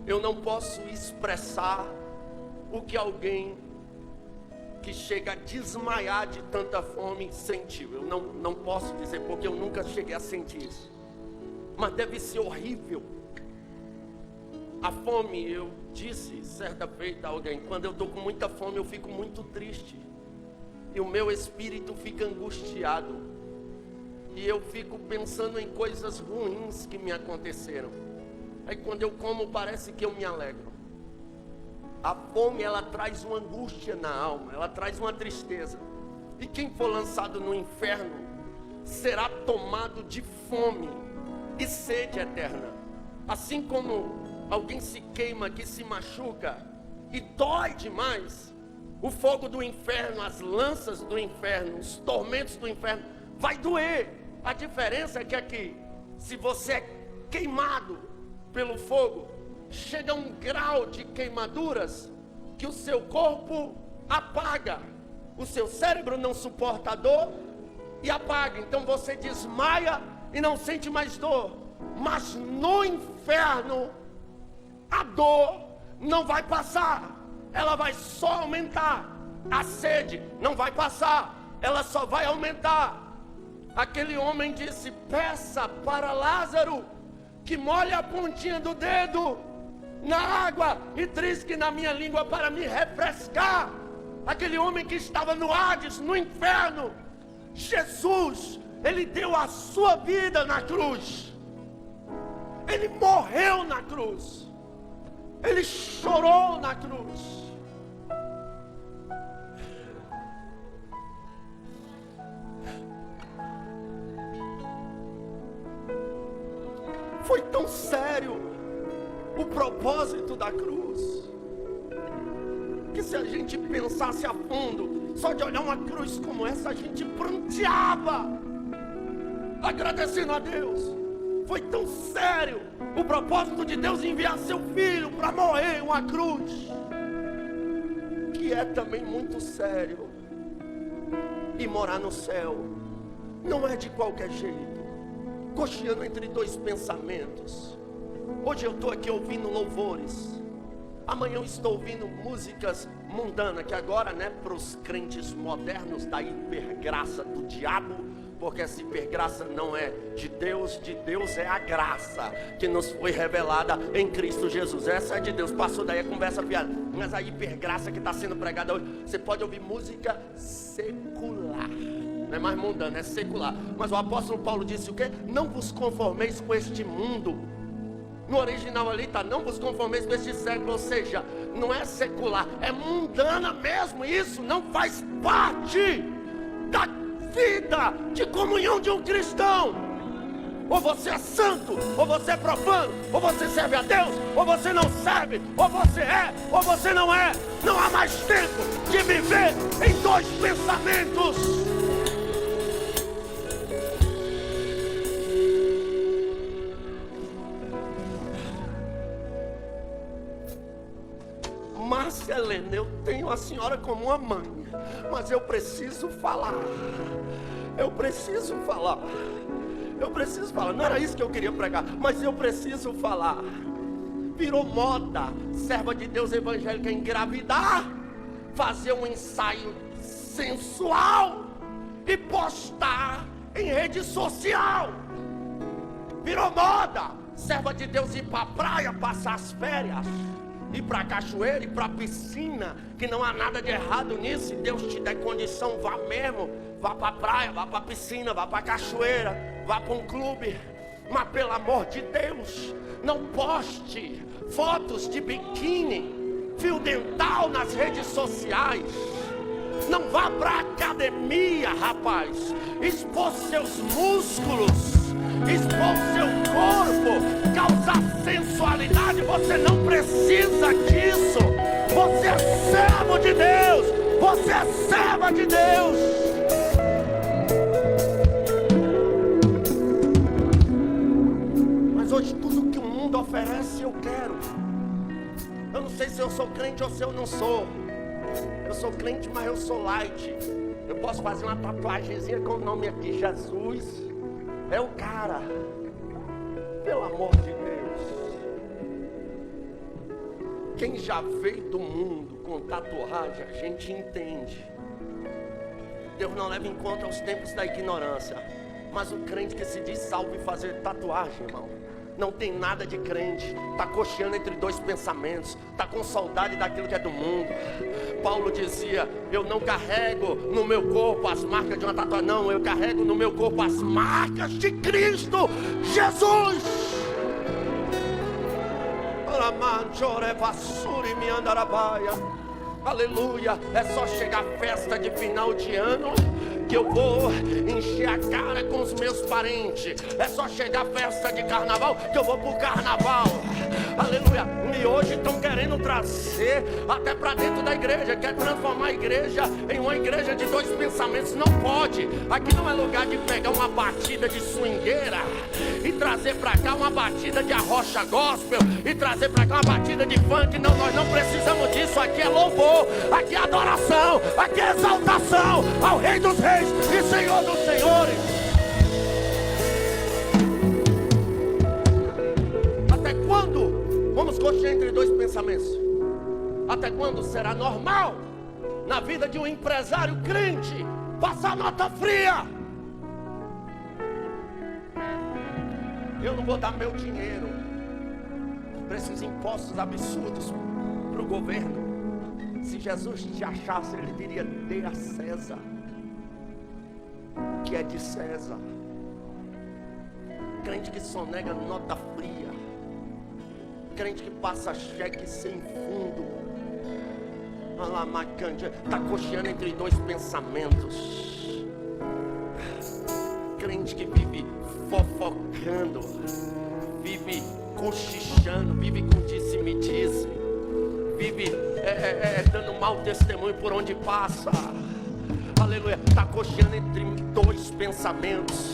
Eu não posso expressar o que alguém que chega a desmaiar de tanta fome sentiu. Eu não posso dizer, porque eu nunca cheguei a sentir isso. Mas deve ser horrível. A fome, eu disse certa feita a alguém, quando eu estou com muita fome eu fico muito triste. E o meu espírito fica angustiado. E eu fico pensando em coisas ruins que me aconteceram. Aí quando eu como parece que eu me alegro. A fome, ela traz uma angústia na alma, ela traz uma tristeza. E quem for lançado no inferno será tomado de fome e sede eterna. Assim como alguém se queima, que se machuca e dói demais, o fogo do inferno, as lanças do inferno, os tormentos do inferno vai doer. A diferença é que aqui, se você é queimado pelo fogo, chega a um grau de queimaduras que o seu corpo apaga, o seu cérebro não suporta a dor e apaga. Então você desmaia e não sente mais dor. Mas no inferno a dor não vai passar, ela vai só aumentar. A sede não vai passar, ela só vai aumentar. Aquele homem disse: peça para Lázaro que molhe a pontinha do dedo na água e trisque na minha língua para me refrescar. Aquele homem que estava no Hades, no inferno, Jesus, ele deu a sua vida na cruz. Ele morreu na cruz. Ele chorou na cruz. Foi tão sério o propósito da cruz. se a gente pensasse a fundo, só de olhar uma cruz como essa, a gente pranteava, agradecendo a Deus. Foi tão sério o propósito de Deus enviar seu filho para morrer em uma cruz, que é também muito sério. E morar no céu não é de qualquer jeito, cocheando entre dois pensamentos. Hoje eu estou aqui ouvindo louvores, amanhã eu estou ouvindo músicas mundanas, que agora, né, para os crentes modernos, da hipergraça do diabo, porque essa hipergraça não é de Deus é a graça que nos foi revelada em Cristo Jesus. Essa é de Deus, passou daí a conversa fiada. Mas a hipergraça que está sendo pregada hoje, você pode ouvir música secular, não é mais mundana, é secular. Mas o apóstolo Paulo disse o quê? Não vos conformeis com este mundo. No original ali está, não vos conformeis com este século. Ou seja, não é secular, é mundana mesmo. Isso não faz parte da vida de comunhão de um cristão. Ou você é santo, ou você é profano, ou você serve a Deus, ou você não serve, ou você é, ou você não é. Não há mais tempo de viver em dois pensamentos. Márcia Helena, eu tenho a senhora como uma mãe, mas eu preciso falar. Eu preciso falar. Não era isso que eu queria pregar, mas eu preciso falar. Virou moda, serva de Deus evangélica, engravidar, fazer um ensaio sensual e postar em rede social. Virou moda, serva de Deus ir para a praia, passar as férias, ir para a cachoeira, ir para a piscina, que não há nada de errado nisso. Se Deus te der condição, vá mesmo. Vá para a praia, vá para a piscina, vá para a cachoeira, vá para um clube. Mas pelo amor de Deus, não poste fotos de biquíni, fio dental nas redes sociais. Não vá para a academia, rapaz, expor seus músculos, expor seu corpo, causar sensualidade. Você não precisa disso. Você é servo de Deus, você é serva de Deus. Mas hoje tudo que o mundo oferece eu quero. Eu não sei se eu sou crente ou se eu não sou. Eu sou crente, mas eu sou light. Eu posso fazer uma tatuagemzinha com o nome aqui, Jesus é o cara. Pelo amor de Deus. Quem já veio do mundo com tatuagem, a gente entende. Deus não leva em conta os tempos da ignorância. Mas o crente que se diz salvo e fazer tatuagem, irmão, não tem nada de crente, está cocheando entre dois pensamentos, está com saudade daquilo que é do mundo. Paulo dizia, eu não carrego no meu corpo as marcas de uma tatuagem, não, eu carrego no meu corpo as marcas de Cristo Jesus. Aleluia, é só chegar a festa de final de ano que eu vou encher a cara com os meus parentes. É só chegar a festa de carnaval que eu vou pro carnaval. Aleluia. E hoje estão querendo trazer até para dentro da igreja, quer transformar a igreja em uma igreja de dois pensamentos. Não pode. Aqui não é lugar de pegar uma batida de swingueira e trazer para cá uma batida de arrocha gospel e trazer para cá uma batida de funk. Não, nós não precisamos disso. Aqui é louvor, aqui é adoração, aqui é exaltação ao Rei dos Reis e Senhor dos Senhores. Até quando vamos cochear entre dois pensamentos? Até quando será normal na vida de um empresário crente passar nota fria? Eu não vou dar meu dinheiro para esses impostos absurdos para o governo. Se Jesus te achasse, ele diria, dê a César que é de César. Crente que sonega nota fria, crente que passa cheque sem fundo, está cocheando entre dois pensamentos. Crente que vive fofocando, vive cochichando, vive com disse-me-disse, vive dando mau testemunho por onde passa. Aleluia, está cocheando entre dois pensamentos.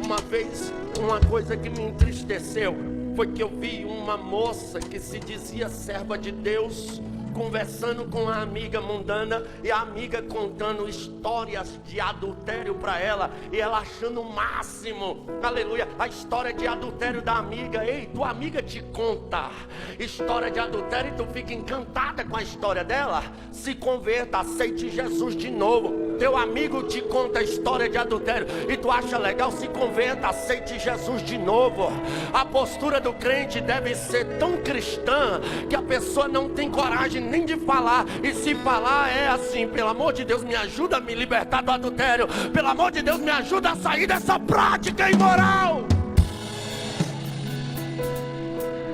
Uma vez, uma coisa que me entristeceu foi que eu vi uma moça que se dizia serva de Deus conversando com a amiga mundana, e a amiga contando histórias de adultério para ela, e ela achando o máximo, aleluia, a história de adultério da amiga. Ei, tua amiga te conta história de adultério e tu fica encantada com a história dela? Se converta, aceite Jesus de novo. Teu amigo te conta a história de adultério e tu acha legal? Se converta, aceite Jesus de novo. A postura do crente deve ser tão cristã que a pessoa não tem coragem nem de falar, e se falar é assim: pelo amor de Deus, me ajuda a me libertar do adultério, pelo amor de Deus, me ajuda a sair dessa prática imoral.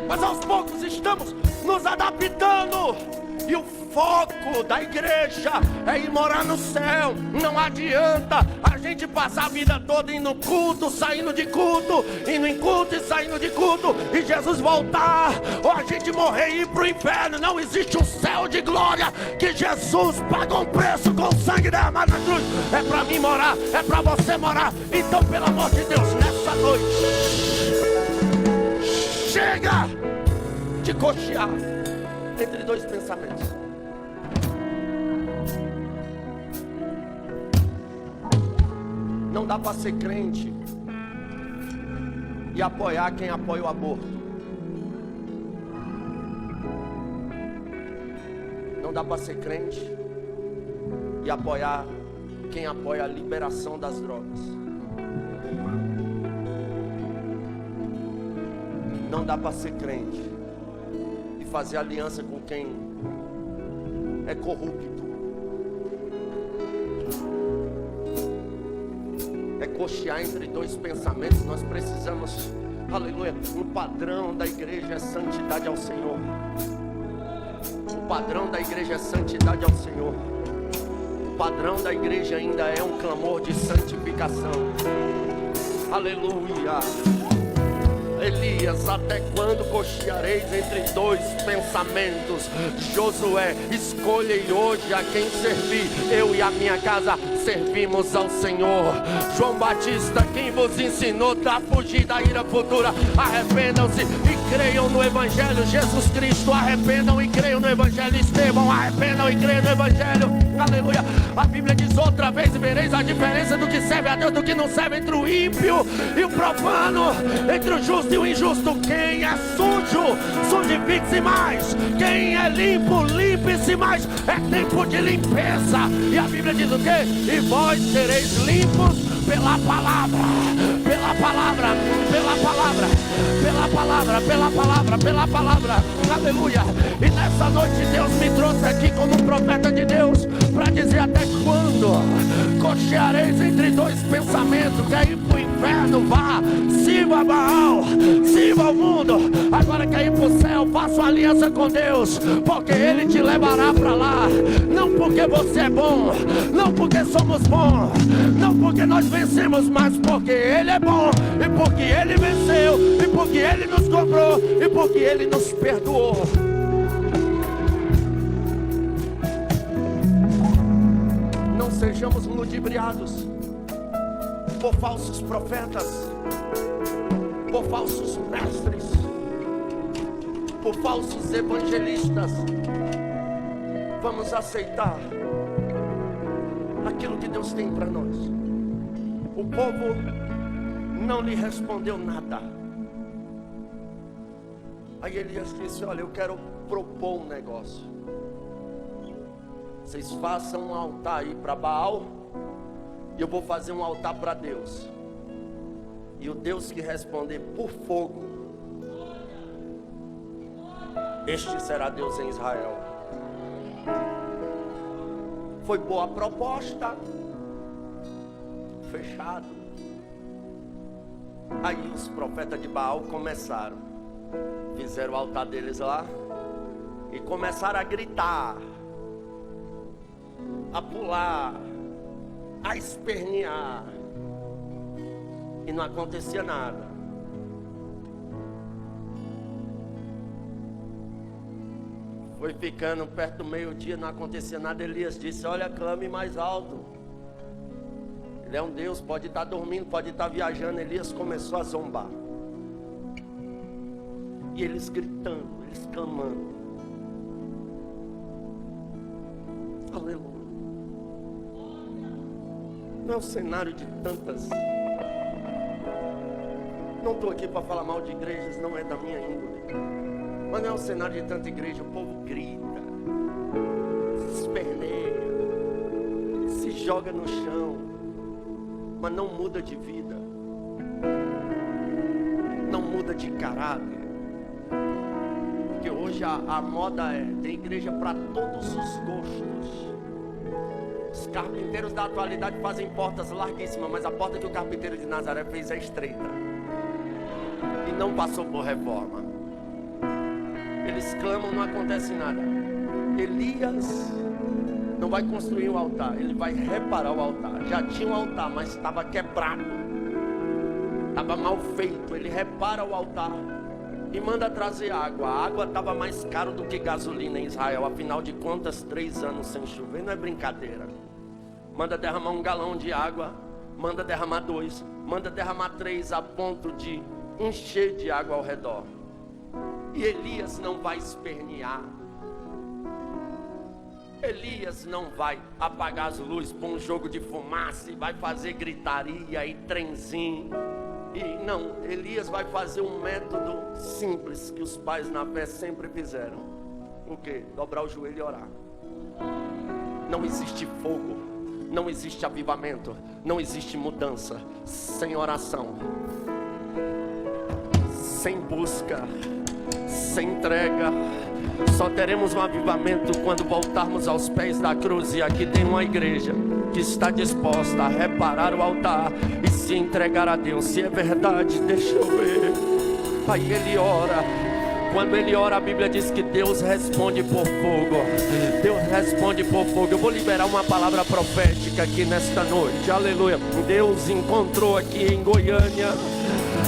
Mas aos poucos estamos nos adaptando, e o foco da igreja é ir morar no céu. Não adianta a gente passar a vida toda indo no culto, saindo de culto, indo em culto e saindo de culto, e Jesus voltar, ou a gente morrer e ir para o inferno. Não existe um céu de glória que Jesus pagou um preço com o sangue derramado na cruz. É para mim morar, é para você morar. Então, pelo amor de Deus, nessa noite, chega de cochear entre dois pensamentos. Não dá para ser crente e apoiar quem apoia o aborto. Não dá para ser crente e apoiar quem apoia a liberação das drogas. Não dá para ser crente e fazer aliança com quem é corrupto. É cochear entre dois pensamentos. Nós precisamos, aleluia, o padrão da igreja é santidade ao Senhor. O padrão da igreja é santidade ao Senhor. O padrão da igreja ainda é um clamor de santificação. Aleluia. Elias, até quando cocheareis entre dois pensamentos? Josué, escolhei hoje a quem servir. Eu e a minha casa servimos ao Senhor. João Batista, quem vos ensinou a fugir da ira futura? Arrependam-se e creiam no Evangelho. Jesus Cristo, arrependam e creiam no Evangelho. Estevão, arrependam e creiam no Evangelho. Aleluia. A Bíblia diz outra vez: e vereis a diferença do que serve a Deus do que não serve, entre o ímpio e o profano, entre o justo e o injusto. Quem é sujo, sujifique-se mais. Quem é limpo, limpe-se mais. É tempo de limpeza. E a Bíblia diz o quê? E vós sereis limpos pela palavra, pela palavra, pela palavra, pela palavra, pela palavra, pela palavra. Aleluia. E nessa noite Deus me trouxe aqui como um profeta de Deus para dizer: até quando cocheareis entre dois pensamentos? Quer ir para o inferno? Vá, sirva a Baal, sirva o mundo. Agora quer ir para o céu? Faça uma aliança com Deus, porque Ele te levará para lá. Não porque você é bom, não porque somos bons, não porque nós vencemos, mas porque Ele é bom, e porque Ele venceu, e porque Ele nos comprou, e porque Ele nos perdoou. Não sejamos ludibriados por falsos profetas, por falsos mestres, por falsos evangelistas. Vamos aceitar aquilo que Deus tem para nós. O povo não lhe respondeu nada. Aí Elias disse: olha, eu quero propor um negócio. Vocês façam um altar aí para Baal, e eu vou fazer um altar para Deus. E o Deus que responder por fogo, este será Deus em Israel. Foi boa a proposta. Fechado. Aí os profetas de Baal começaram. Fizeram o altar deles lá e começaram a gritar, a pular, a espernear, e não acontecia nada. Foi ficando perto do meio-dia, não acontecia nada. Elias disse: olha, clame mais alto. Ele é um Deus, pode estar dormindo, pode estar viajando. Elias começou a zombar. E eles gritando, eles clamando. Aleluia. Não é um cenário de tantas. Não estou aqui para falar mal de igrejas, não é da minha índole. Mas não é um cenário de tanta igreja. O povo grita, se esperneia, se joga no chão, mas não muda de vida, não muda de caráter. Porque hoje a moda tem igreja para todos os gostos. Os carpinteiros da atualidade fazem portas larguíssimas, mas a porta que o carpinteiro de Nazaré fez é estreita e não passou por reforma. Eles clamam, não acontece nada. Elias não vai construir um altar, ele vai reparar o altar. Já tinha um altar, mas estava quebrado, estava mal feito. Ele repara o altar e manda trazer água. A água estava mais cara do que gasolina em Israel. Afinal de contas, 3 anos sem chover não é brincadeira. Manda derramar 1 galão de água, manda derramar 2, manda derramar 3, a ponto de encher de água ao redor. E Elias não vai espernear. Elias não vai apagar as luzes, pôr um jogo de fumaça e vai fazer gritaria e trenzinho. E não, Elias vai fazer um método simples que os pais na fé sempre fizeram. O quê? Dobrar o joelho e orar. Não existe fogo, não existe avivamento, não existe mudança sem oração, sem busca, sem entrega. Só teremos um avivamento quando voltarmos aos pés da cruz. E aqui tem uma igreja que está disposta a reparar o altar e se entregar a Deus. Se é verdade, deixa eu ver. Aí ele ora. Quando ele ora, a Bíblia diz que Deus responde por fogo. Deus responde por fogo. Eu vou liberar uma palavra profética aqui nesta noite. Aleluia. Deus encontrou aqui em Goiânia,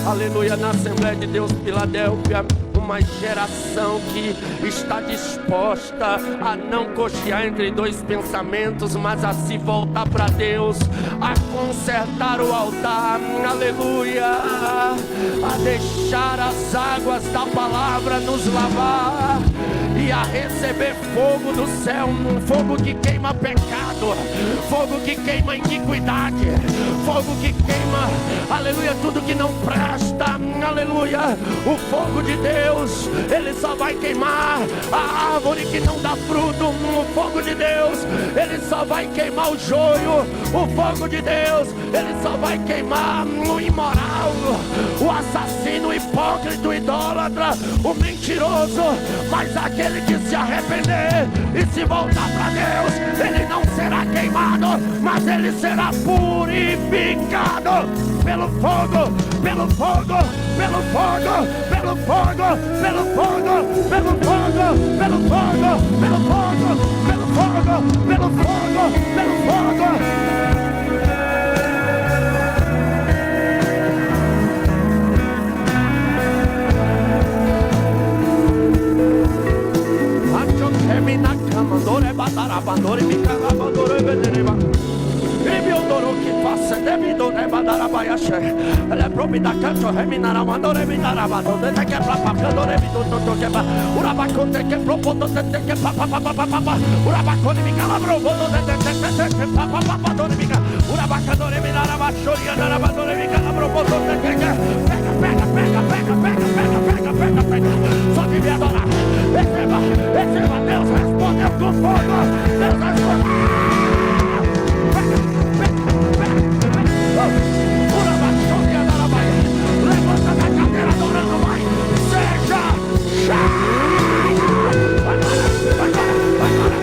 aleluia, na Assembleia de Deus Filadélfia, uma geração que está disposta a não cochear entre 2 pensamentos, mas a se voltar para Deus, a consertar o altar, aleluia, a deixar as águas da palavra nos lavar e a receber fogo do céu, um fogo que queima pecado, fogo que queima iniquidade, fogo que queima, aleluia, tudo que não presta, aleluia. O fogo de Deus, ele só vai queimar a árvore que não dá fruto. O fogo de Deus, ele só vai queimar o joio. O fogo de Deus, ele só vai queimar o imoral, o assassino, o hipócrita, o idólatra, o mentiroso. Mas aquele que se arrepender e se voltar para Deus, ele não será queimado, mas ele será purificado pelo fogo, pelo fogo, pelo fogo, pelo fogo, pelo fogo, pelo fogo, pelo fogo, pelo fogo, pelo fogo, pelo fogo, pelo fogo. Mandore batara bandore bicala bandore vedereba. E meu doro que faça devido ne badara baiache. Le probi da canto reminara mandore vidara bandore te que papa candore vido to que ba. Urabaconte que propondo te que papa papa papa. Urabacone bicala propondo te papa papa dore bica. Urabacadore vidara bachoria na bandore bicala propondo te que pega. Só que me adorar. Receba, Deus respondeu com fogo. Deus respondeu. Levanta da cadeira adorando, vai. Seja cheio. Vai embora.